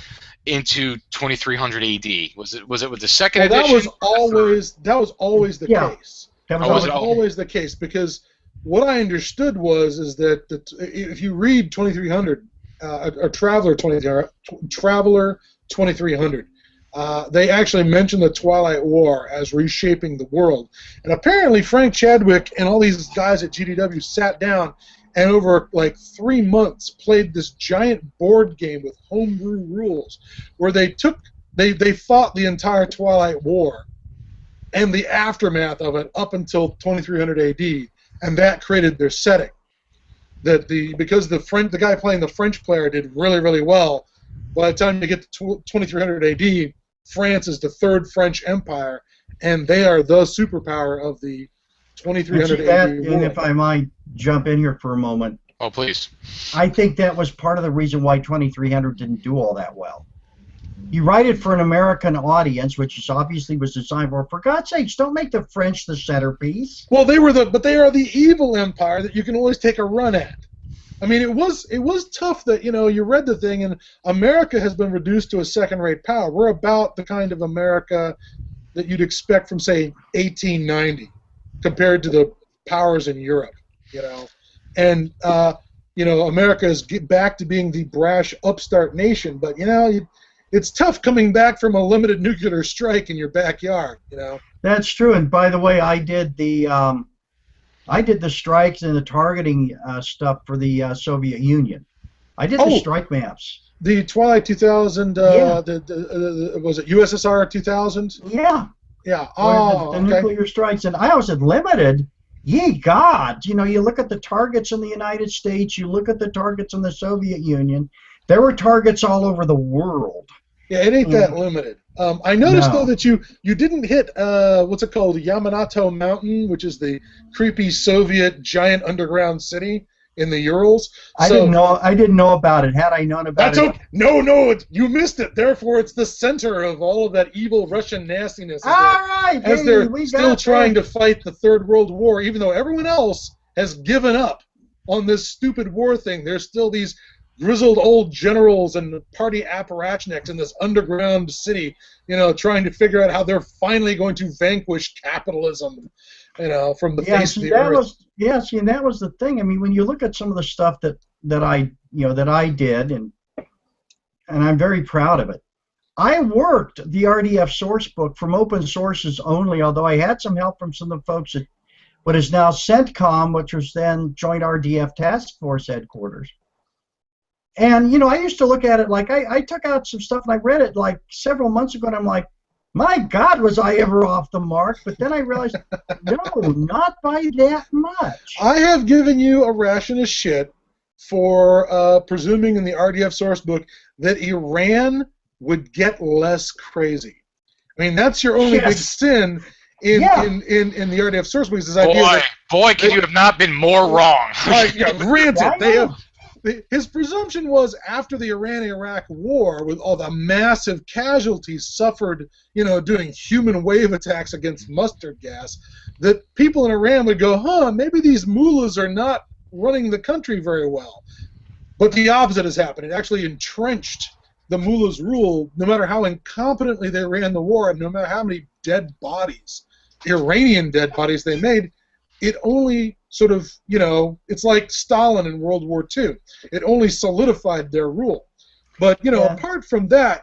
into 2300 AD? Was it with the second edition? That was always the case. That was always the case, because what I understood is that if you read 2300 or Traveler 2300. They actually mention the Twilight War as reshaping the world. And apparently Frank Chadwick and all these guys at GDW sat down and over like 3 months played this giant board game with homebrew rules where they fought the entire Twilight War and the aftermath of it up until 2300 AD, and that created their setting. Because the guy playing the French player did really, really well, by the time you get to 2300 AD, France is the third French Empire, and they are the superpower of the 2300 AD world. And if I might jump in here for a moment. Oh, please. I think that was part of the reason why 2300 didn't do all that well. You write it for an American audience, which is obviously was designed for God's sakes, don't make the French the centerpiece. Well, they are the evil empire that you can always take a run at. I mean, it was tough that, you read the thing, and America has been reduced to a second-rate power. We're about the kind of America that you'd expect from, say, 1890, compared to the powers in Europe, And, America is back to being the brash upstart nation, but, it's tough coming back from a limited nuclear strike in your backyard, That's true, and by the way, I did the strikes and the targeting stuff for the Soviet Union. I did the strike maps. The Twilight 2000, was it USSR 2000? Yeah. Yeah. The nuclear strikes. And I was limited. Ye God. You look at the targets in the United States, you look at the targets in the Soviet Union. There were targets all over the world. Yeah, it ain't that limited. I noticed, though, that you didn't hit, what's it called, Yamanato Mountain, which is the creepy Soviet giant underground city in the Urals. I didn't know about it. Had I known about it... Okay. No, you missed it. Therefore, it's the center of all of that evil Russian nastiness. As they're still trying to fight the Third World War, even though everyone else has given up on this stupid war thing. There's still these grizzled old generals and party apparatchiks in this underground city, trying to figure out how they're finally going to vanquish capitalism, from the face of the earth. And that was the thing. I mean, when you look at some of the stuff that I did, and I'm very proud of it. I worked the RDF source book from open sources only, although I had some help from some of the folks at what is now CENTCOM, which was then Joint RDF Task Force Headquarters. And, I used to look at it like I took out some stuff and I read it like several months ago, and I'm like, my God, was I ever off the mark? But then I realized, no, not by that much. I have given you a ration of shit for presuming in the RDF source book that Iran would get less crazy. I mean, that's your only big sin, in Yeah. in the RDF sourcebooks. This idea that Boy, could you have not been more wrong. granted, I know. his presumption was after the Iran-Iraq war, with all the massive casualties suffered, doing human wave attacks against mustard gas, that people in Iran would go, maybe these mullahs are not running the country very well. But the opposite has happened. It actually entrenched the mullahs' rule, no matter how incompetently they ran the war, and no matter how many dead bodies, Iranian dead bodies they made. It only sort of, it's like Stalin in World War II. It only solidified their rule. But, apart from that,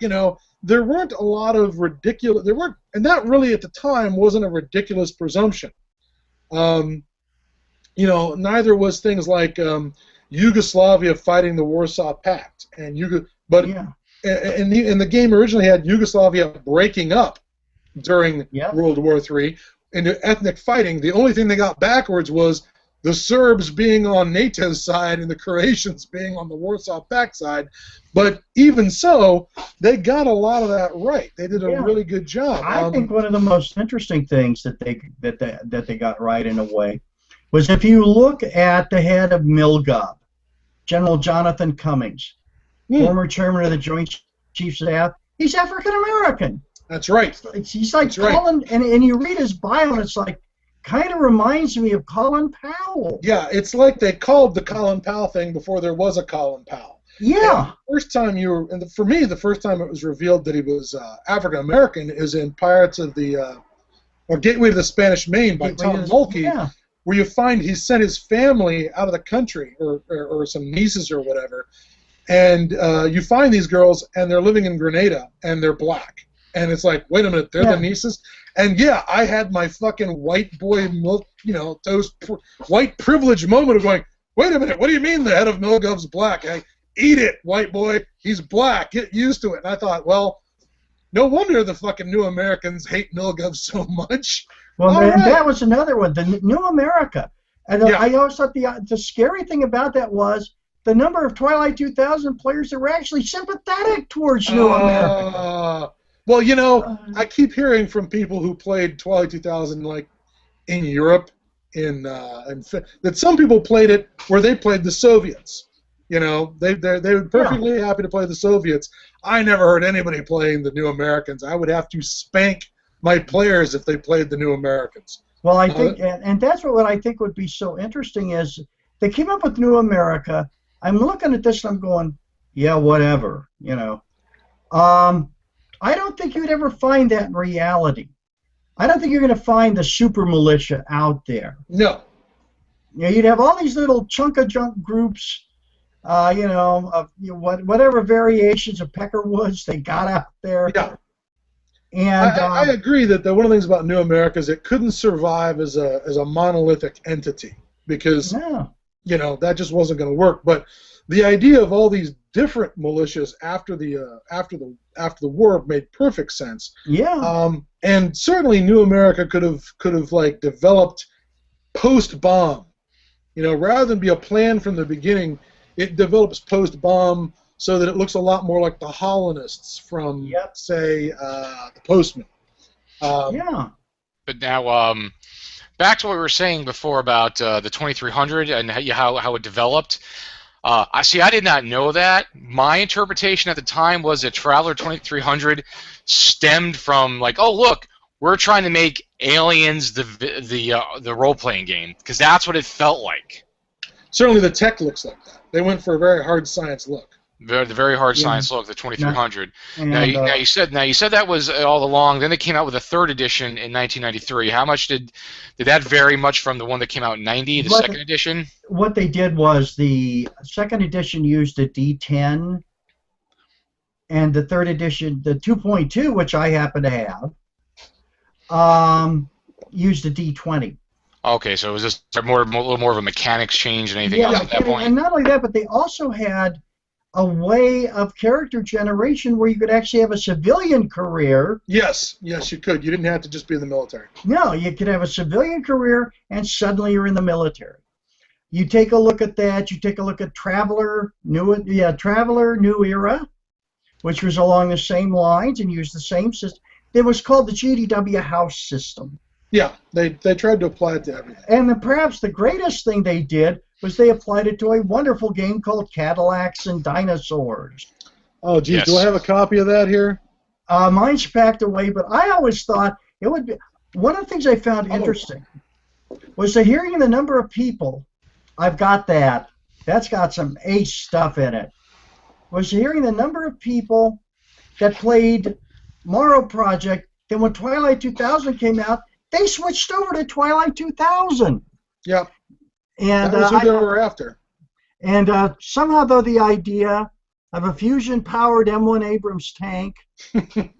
there weren't a lot of ridiculous, and that really at the time wasn't a ridiculous presumption. Neither was things like Yugoslavia fighting the Warsaw Pact. In the game originally had Yugoslavia breaking up during World War III. Into ethnic fighting. The only thing they got backwards was the Serbs being on NATO's side and the Croatians being on the Warsaw Pact side. But even so, they got a lot of that right. They did a really good job. I think one of the most interesting things that they got right in a way was if you look at the head of MilGov, General Jonathan Cummings, former chairman of the Joint Chiefs of Staff, he's African American. That's right. He's like Colin, and you read his bio, and it's like, kind of reminds me of Colin Powell. Yeah, it's like they called the Colin Powell thing before there was a Colin Powell. Yeah. And the first time for me, the first time it was revealed that he was African American is in Pirates of the, or Gateway to the Spanish Main by Tom Mulkey, where you find he sent his family out of the country, or some nieces or whatever, and you find these girls, and they're living in Grenada, and they're black. And it's like, wait a minute, they're the nieces? And I had my fucking white boy milk, white privilege moment of going, wait a minute, what do you mean the head of MilGov's black? Eat it, white boy, he's black, get used to it. And I thought, well, no wonder the fucking New Americans hate MilGov so much. Well, that was another one, the New America. And I always thought the scary thing about that was the number of Twilight 2000 players that were actually sympathetic towards New America. Well, I keep hearing from people who played Twilight 2000, like in Europe, that some people played it where they played the Soviets. They were perfectly happy to play the Soviets. I never heard anybody playing the New Americans. I would have to spank my players if they played the New Americans. Well, I think, and that's what I think would be so interesting is they came up with New America. I'm looking at this and I'm going, yeah, whatever, I don't think you'd ever find that in reality. I don't think you're going to find the super militia out there. No. You'd have all these little chunk of junk groups, whatever variations of Peckerwoods they got out there. Yeah. And I agree that one of the things about New America is it couldn't survive as a monolithic entity because that just wasn't going to work. But the idea of all these different militias after the war made perfect sense. Yeah. And certainly New America could have like developed post-bomb. Rather than be a plan from the beginning, it develops post-bomb so that it looks a lot more like the Holonists from, say, the Postmen. But now, back to what we were saying before about the 2300 and how it developed. I did not know that. My interpretation at the time was that Traveler 2300 stemmed from like, oh look, we're trying to make Aliens the role-playing game because that's what it felt like. Certainly, the tech looks like that. They went for a very hard science look. The very hard science look, the 2300. Now you said that was all along. Then they came out with a third edition in 1993. How much did that vary much from the one that came out in 90, the second edition? What they did was the second edition used a D10, and the third edition, the 2.2, which I happen to have, used a D20. Okay, so it was just a little more of a mechanics change than anything else at that point. And not only that, but they also had a way of character generation where you could actually have a civilian career. Yes, you could. You didn't have to just be in the military. No, you could have a civilian career and suddenly you're in the military. You take a look at that. You take a look at Traveler New Era, which was along the same lines and used the same system. It was called the GDW House system. Yeah, they tried to apply it to everything. And then perhaps the greatest thing they did was they applied it to a wonderful game called Cadillacs and Dinosaurs. Oh, geez, Yes. do I have a copy of that here? Mine's packed away, but I always thought it would be one of the things I found interesting was the hearing the number of people. I've got that. That's got some ace stuff in it. Was hearing the number of people that played Morrow Project. Then when Twilight 2000 came out, they switched over to Twilight 2000. Yeah. And that was who they were after. And somehow, though, the idea of a fusion-powered M1 Abrams tank,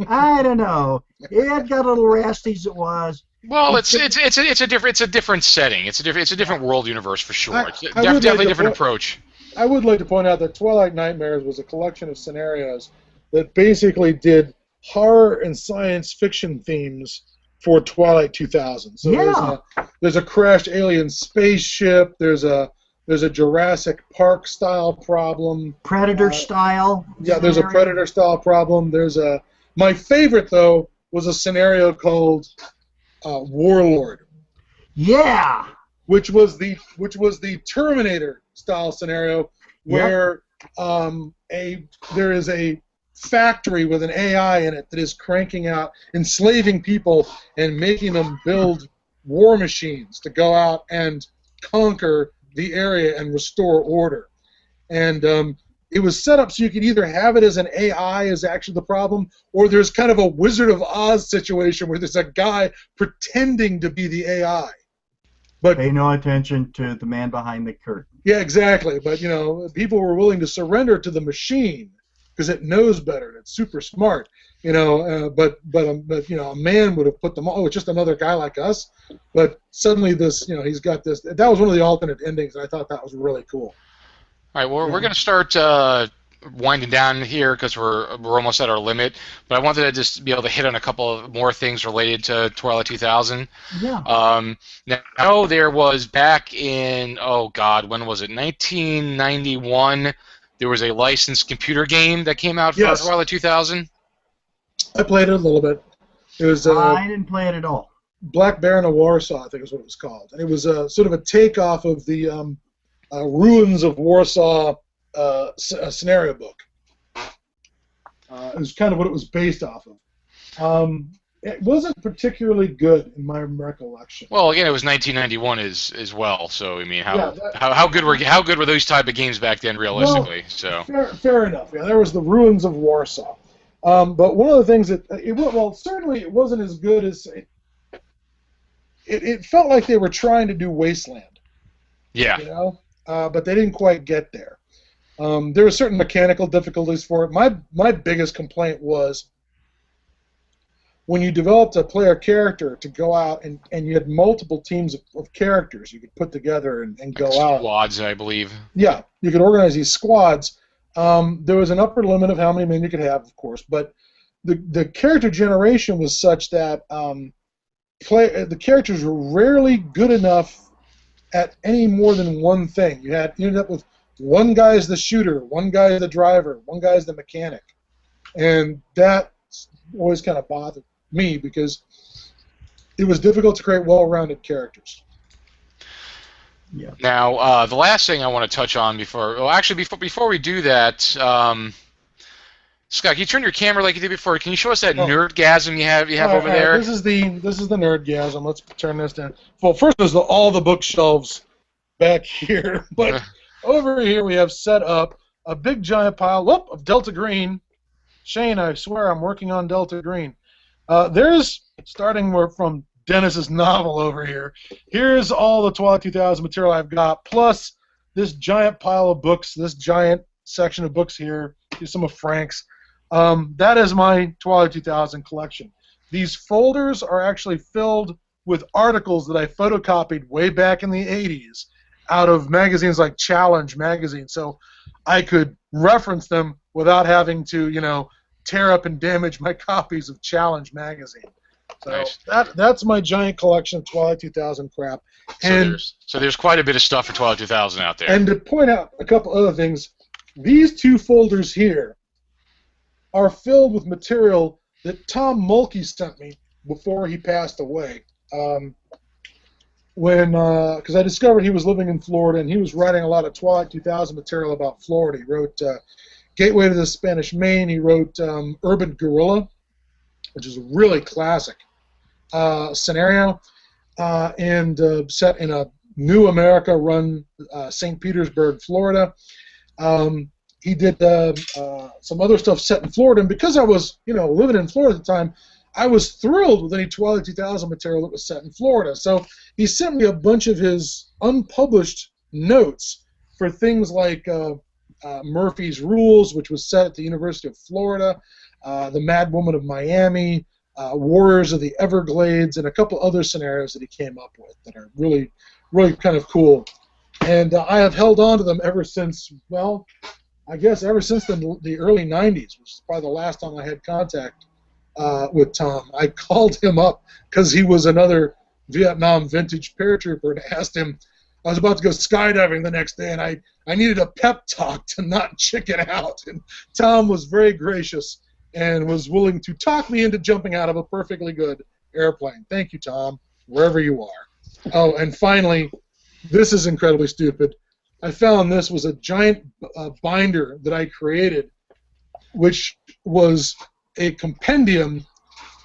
I don't know. It got a little rasty as it was. Well, it's a different setting. It's a different world universe for sure. It's I would definitely like a different approach. I would like to point out that Twilight Nightmares was a collection of scenarios that basically did horror and science fiction themes for Twilight 2000. So Yeah. there's a crashed alien spaceship. There's a Jurassic Park style problem. Predator style. Yeah, there's a scenario. Predator style problem. My favorite though was a scenario called Warlord, Yeah. which was the Terminator style scenario where there is a factory with an AI in it that is cranking out, enslaving people and making them build war machines to go out and conquer the area and restore order. And it was set up so you could either have it as an AI is actually the problem, or there's kind of a Wizard of Oz situation where there's a guy pretending to be the AI. But Pay no attention to the man behind the curtain. yeah, exactly. But people were willing to surrender to the machine because it knows better and it's super smart. But a man would have put them. Oh, it's just another guy like us. But suddenly he's got this. That was one of the alternate endings, and I thought that was really cool. All right, well, we're going to start winding down here because we're almost at our limit. But I wanted to just be able to hit on a couple of more things related to Twilight 2000. Yeah. Now there was back in when was it? 1991. There was a licensed computer game that came out for Yes. Twilight 2000. I played it a little bit. It was I didn't play it at all. Black Baron of Warsaw, I think is what it was called, and it was sort of a takeoff of the Ruins of Warsaw scenario book. It was kind of what it was based off of. It wasn't particularly good in my recollection. Well, again, it was 1991 as well. So I mean, Yeah, how good were those type of games back then, realistically? Fair enough. Yeah, there was the Ruins of Warsaw. But one of the things that certainly it wasn't as good as it felt like they were trying to do Wasteland. Yeah. But they didn't quite get there. There were certain mechanical difficulties for it. My biggest complaint was when you developed a player character to go out and you had multiple teams of characters you could put together and go out. Squads, I believe. Yeah, you could organize these squads. There was an upper limit of how many men you could have, of course, but the character generation was such that the characters were rarely good enough at any more than one thing. You ended up with one guy as the shooter, one guy as the driver, one guy as the mechanic, and that always kind of bothered me because it was difficult to create well-rounded characters. Yeah. Now, the last thing I want to touch on before we do that, Scott, can you turn your camera like you did before? Can you show us that nerdgasm you have over there? This is the nerdgasm. Let's turn this down. Well, first there's all the bookshelves back here, but over here we have set up a big giant pile of Delta Green. Shane, I swear I'm working on Delta Green. Starting from Dennis's novel over here. Here's all the Twilight 2000 material I've got, plus this giant pile of books, this giant section of books here. Here's some of Frank's. That is my Twilight 2000 collection. These folders are actually filled with articles that I photocopied way back in the 80s out of magazines like Challenge magazine, so I could reference them without having to, tear up and damage my copies of Challenge magazine. So nice. That's my giant collection of Twilight 2000 crap. So there's quite a bit of stuff for Twilight 2000 out there. And to point out a couple other things, these two folders here are filled with material that Tom Mulkey sent me before he passed away. Because I discovered he was living in Florida, and he was writing a lot of Twilight 2000 material about Florida. He wrote Gateway to the Spanish Main. He wrote Urban Guerrilla, which is a really classic scenario, and set in a New America run St. Petersburg, Florida. He did some other stuff set in Florida, and because I was, living in Florida at the time, I was thrilled with any Twilight 2000 material that was set in Florida. So he sent me a bunch of his unpublished notes for things like Murphy's Rules, which was set at the University of Florida, The Mad Woman of Miami, Warriors of the Everglades, and a couple other scenarios that he came up with that are really, really kind of cool. And I have held on to them ever since, well, I guess ever since the early 90s, which is probably the last time I had contact with Tom. I called him up because he was another Vietnam vintage paratrooper and asked him, I was about to go skydiving the next day, and I needed a pep talk to not chicken out. And Tom was very gracious and was willing to talk me into jumping out of a perfectly good airplane. Thank you, Tom, wherever you are. Oh, and finally, this is incredibly stupid. I found this was a giant binder that I created, which was a compendium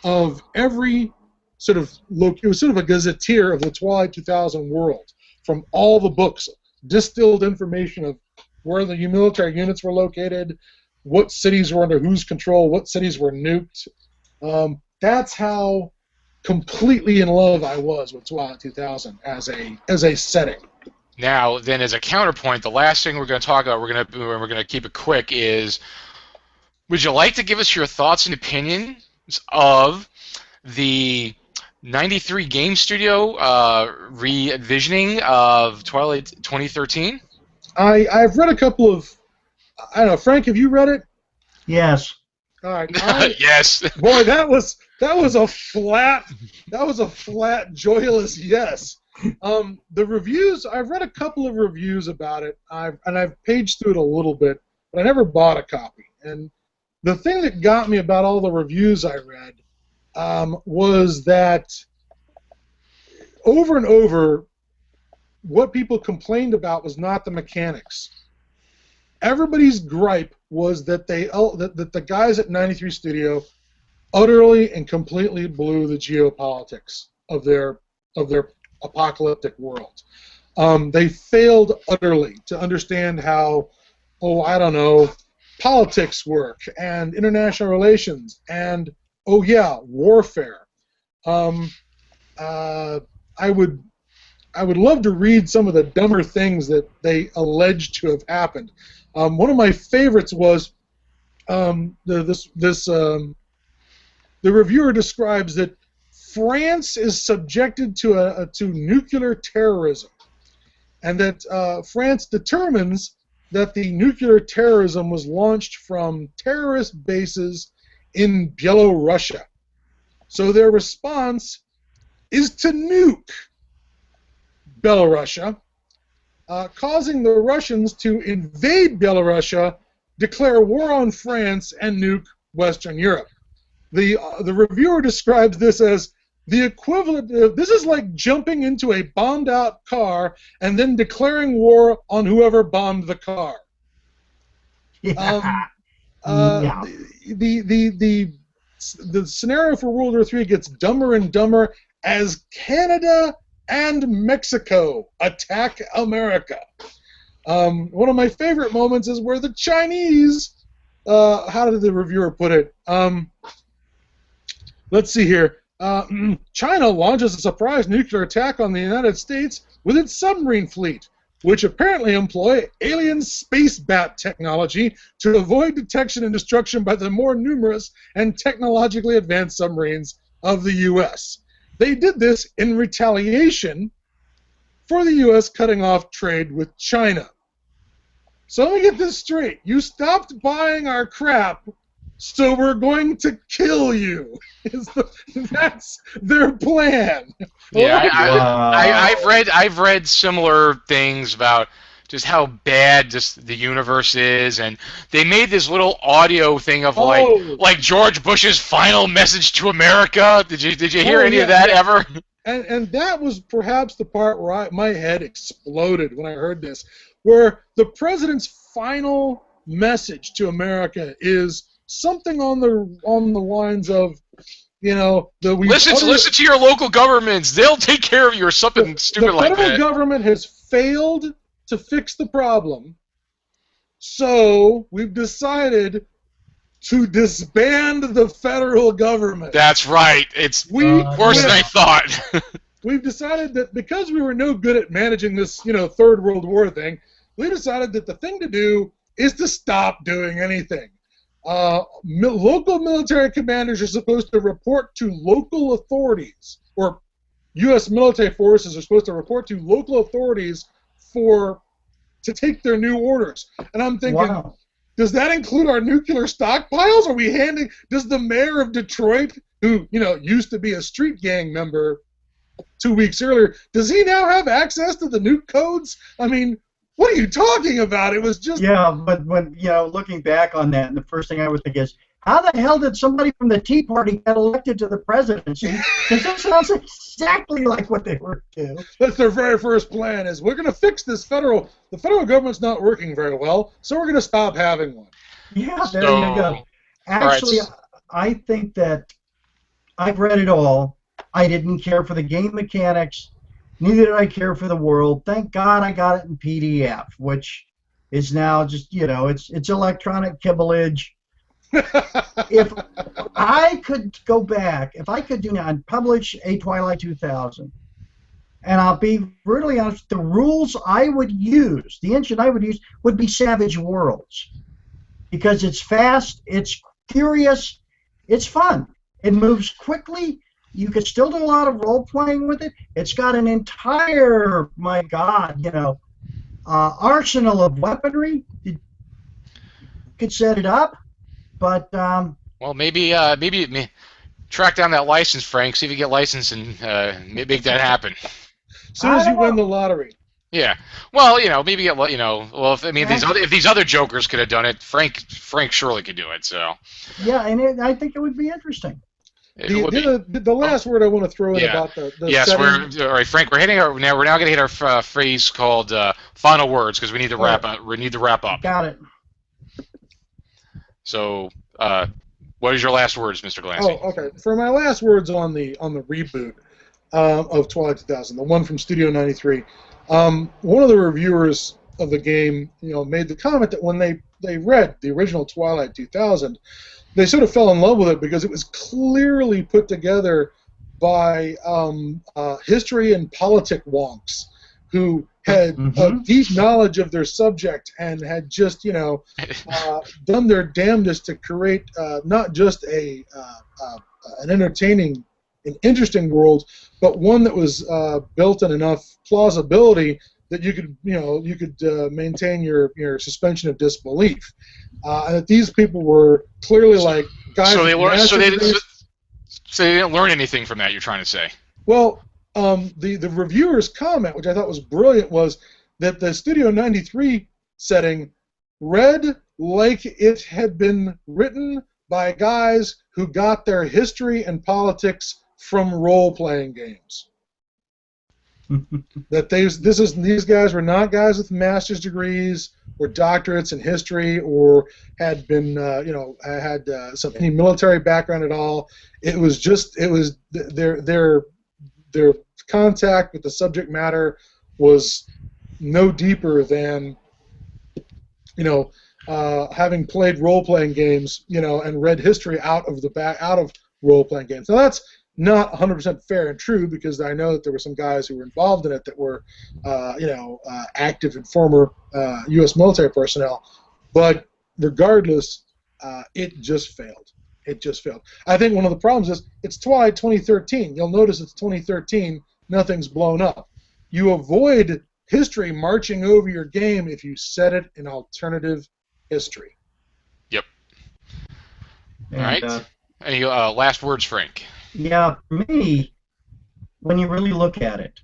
of every sort of it was sort of a gazetteer of the Twilight 2000 world, from all the books, distilled information of where the military units were located, what cities were under whose control, what cities were nuked. That's how completely in love I was with Twilight 2000 as a setting. Now, then, as a counterpoint, the last thing we're going to talk about, we're going to keep it quick, is would you like to give us your thoughts and opinions of the 93 Game Studio re-envisioning of Twilight 2013? I've read a couple of, I don't know, Frank, have you read it? Yes. All right. Yes. Boy, that was a flat, joyless yes. The reviews, I've read a couple of reviews about it, I've paged through it a little bit, but I never bought a copy. And the thing that got me about all the reviews I read was that over and over, what people complained about was not the mechanics. Everybody's gripe was that that the guys at 93 Studio utterly and completely blew the geopolitics of their apocalyptic world. They failed utterly to understand how, I don't know, politics work and international relations and, warfare. I would love to read some of the dumber things that they alleged to have happened. One of my favorites was the reviewer describes that France is subjected to nuclear terrorism, and that France determines that the nuclear terrorism was launched from terrorist bases in Belarus. So their response is to nuke Belarus, causing the Russians to invade Belarus, declare war on France, and nuke Western Europe. The reviewer describes this as the equivalent of, this is like jumping into a bombed-out car and then declaring war on whoever bombed the car. Yeah. The scenario for World War III gets dumber and dumber as Canada and Mexico attack America. One of my favorite moments is where the Chinese, how did the reviewer put it? Let's see here. China launches a surprise nuclear attack on the United States with its submarine fleet, which apparently employ alien space bat technology to avoid detection and destruction by the more numerous and technologically advanced submarines of the U.S. They did this in retaliation for the U.S. cutting off trade with China. So let me get this straight. You stopped buying our crap, so we're going to kill you. That's their plan. Yeah, I've read similar things about just how bad just the universe is, and they made this little audio thing of like George Bush's final message to America. Did you hear any of that ever? And that was perhaps the part where my head exploded when I heard this, where the president's final message to America is something on the lines of, listen to your local governments. They'll take care of you, or something stupid like that. The federal government has failed to fix the problem, so we've decided to disband the federal government. That's right. It's worse than I thought. We've decided that because we were no good at managing this, Third World War thing, we decided that the thing to do is to stop doing anything. Local military commanders are supposed to report to local authorities, or U.S. military forces are supposed to report to local authorities to take their new orders. And I'm thinking, wow. Does that include our nuclear stockpiles? Are we does the mayor of Detroit, who, used to be a street gang member 2 weeks earlier, does he now have access to the nuke codes? I mean, what are you talking about? It was just... Yeah, but when, looking back on that, and the first thing I would think is, how the hell did somebody from the Tea Party get elected to the presidency? Because that sounds exactly like what they were doing. That's their very first plan, is we're going to fix this the federal government's not working very well, so we're going to stop having one. Yeah, there you go. Actually, I think that I've read it all. I didn't care for the game mechanics. Neither did I care for the world. Thank God I got it in PDF, which is now just, it's electronic kibblage. If I could go back, if I could do now and publish a Twilight 2000, and I'll be brutally honest, the rules I would use, the engine I would use, would be Savage Worlds. Because it's fast, it's curious, it's fun. It moves quickly. You could still do a lot of role-playing with it. It's got an entire, my God, arsenal of weaponry. You could set it up. But well, maybe track down that license, Frank. See if you get licensed and make that happen. As soon as you win the lottery. Yeah. Well, maybe get well. If these other jokers could have done it, Frank surely could do it. So. Yeah, and I think it would be interesting. The last word I want to throw in about the yes, setting. all right, Frank. We're now going to hit our phrase called final words, because we need to wrap up. We need to wrap up. Got it. So, what is your last words, Mr. Glancy? Oh, okay. For my last words on the reboot of Twilight 2000, the one from Studio 93, one of the reviewers of the game, made the comment that when they read the original Twilight 2000, they sort of fell in love with it because it was clearly put together by history and politic wonks who had a deep knowledge of their subject and had just, done their damnedest to create not just an entertaining and interesting world, but one that was built in enough plausibility that you could, maintain your suspension of disbelief. And that these people were clearly like guys. So they didn't learn anything from that. You're trying to say? Well. The reviewer's comment, which I thought was brilliant, was that the Studio 93 setting read like it had been written by guys who got their history and politics from role-playing games. That these guys were not guys with master's degrees or doctorates in history or had been had any military background at all. It was their contact with the subject matter was no deeper than, having played role-playing games, and read history out of role-playing games. Now that's not 100% fair and true, because I know that there were some guys who were involved in it that were, active and former U.S. military personnel. But regardless, it just failed. It just failed. I think one of the problems is it's Twilight 2013. You'll notice it's 2013. Nothing's blown up. You avoid history marching over your game if you set it in alternative history. Yep. All right. Any last words, Frank? Yeah, for me, when you really look at it,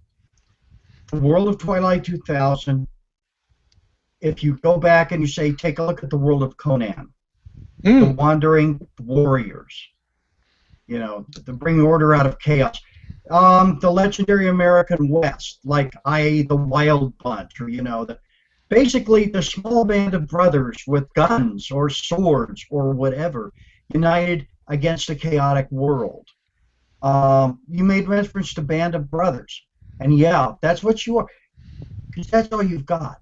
the world of Twilight 2000, if you go back and you say, take a look at the world of Conan, the Wandering Warriors, the bringing order out of chaos. The legendary American West, like the Wild Bunch, or basically the small band of brothers with guns or swords or whatever, united against a chaotic world. You made reference to Band of Brothers, and yeah, that's what you are, because that's all you've got.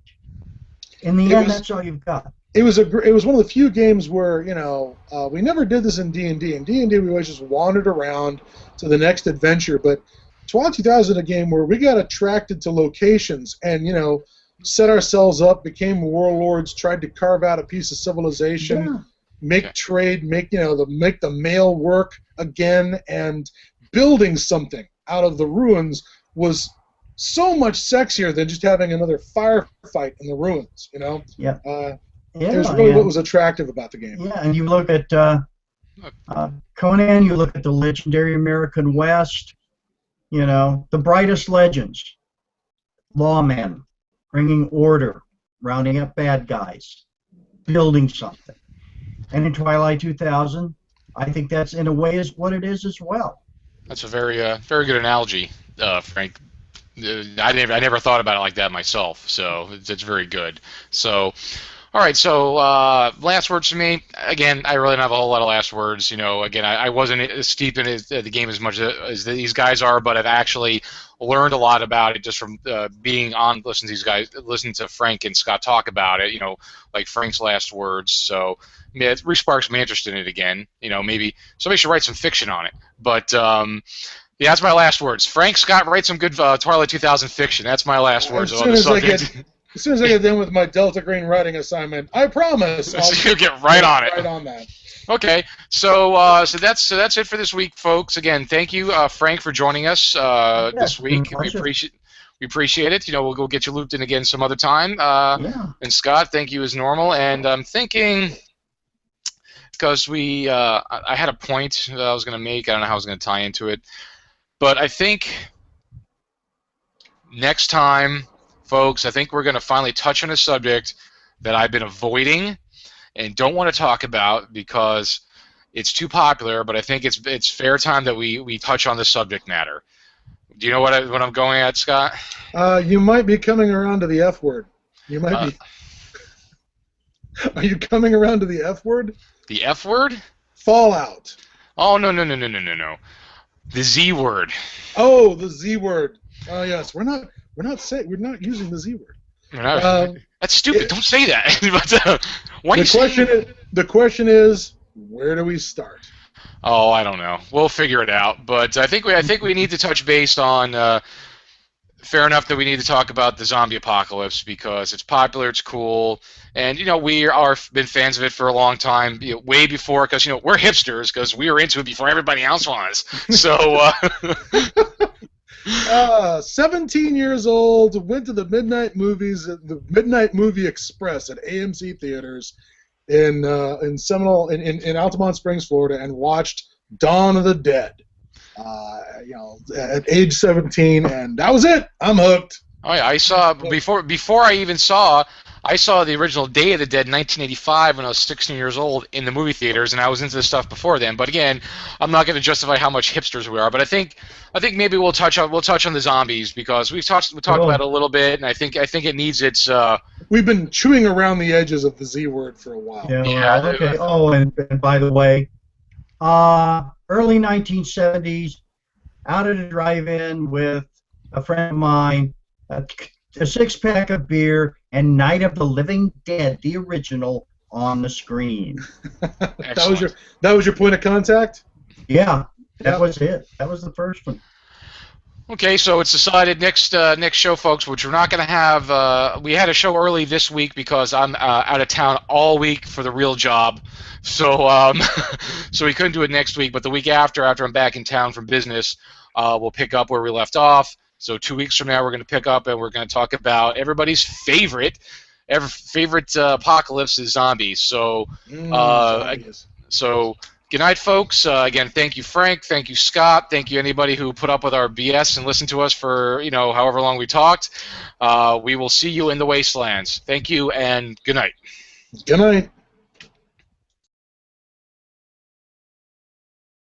In the end, that's all you've got. It was one of the few games where we never did this in D&D. In D&D, we always just wandered around to the next adventure. But Twilight 2000, a game where we got attracted to locations and set ourselves up, became warlords, tried to carve out a piece of civilization, make trade, make the mail work again, and building something out of the ruins was so much sexier than just having another firefight in the ruins. Yeah. It was really what was attractive about the game. Yeah, and you look at Conan, you look at the legendary American West, the brightest legends, lawmen, bringing order, rounding up bad guys, building something. And in Twilight 2000, I think that's in a way is what it is as well. That's a very good analogy, Frank. I never thought about it like that myself, so it's very good. So. All right, so last words to me. Again, I really don't have a whole lot of last words. Again, I wasn't as steep in the game as much as these guys are, but I've actually learned a lot about it just from being on, listening to Frank and Scott talk about it. Like Frank's last words. So it re-sparks my interest in it again. Maybe somebody should write some fiction on it. But yeah, that's my last words. Frank, Scott, write some good Twilight 2000 fiction. That's my last words on the subject. As soon as I get done with my Delta Green writing assignment, I promise you'll get right on it. Right on that. Okay, so that's it for this week, folks. Again, thank you, Frank, for joining us this week. We appreciate it. We'll go get you looped in again some other time. And Scott, thank you as normal. And I'm thinking, because I had a point that I was going to make. I don't know how I was going to tie into it, but I think next time, folks, I think we're going to finally touch on a subject that I've been avoiding and don't want to talk about because it's too popular, but I think it's fair time that we touch on the subject matter. Do you know what I'm going at, Scott? You might be coming around to the F word. You might be. Are you coming around to the F word? The F word? Fallout. Oh, no. The Z word. Oh, the Z word. Oh, yes. We're not using the Z word. That's stupid. Don't say that. But, the question is, where do we start? Oh, I don't know. We'll figure it out. But I think we need to touch base on. Fair enough that we need to talk about the zombie apocalypse because it's popular, it's cool, and we are been fans of it for a long time, way before because we're hipsters because we were into it before everybody else was. So. 17 years old, went to the midnight movies, the Midnight Movie Express at AMC theaters in Altamont Springs, Florida, and watched Dawn of the Dead. At age 17, and that was it. I'm hooked. Oh yeah, I saw before I even saw. I saw the original Day of the Dead in 1985 when I was 16 years old in the movie theaters, and I was into this stuff before then. But again, I'm not going to justify how much hipsters we are. But I think maybe we'll touch on the zombies because we talked about it a little bit, and I think it needs its. We've been chewing around the edges of the Z word for a while. Yeah. Okay. Oh, and by the way, early 1970s, out at a drive-in with a friend of mine, a six-pack of beer, and Night of the Living Dead, the original, on the screen. That was your point of contact? Yeah, that was it. That was the first one. Okay, so it's decided next show, folks, which we're not going to have. We had a show early this week because I'm out of town all week for the real job, so so we couldn't do it next week. But the week after I'm back in town from business, we'll pick up where we left off. So 2 weeks from now, we're going to pick up and we're going to talk about everybody's favorite apocalypse is zombies. So so. Good night, folks. Again, thank you, Frank. Thank you, Scott. Thank you, anybody who put up with our BS and listened to us for however long we talked. We will see you in the wastelands. Thank you, and good night. Good night.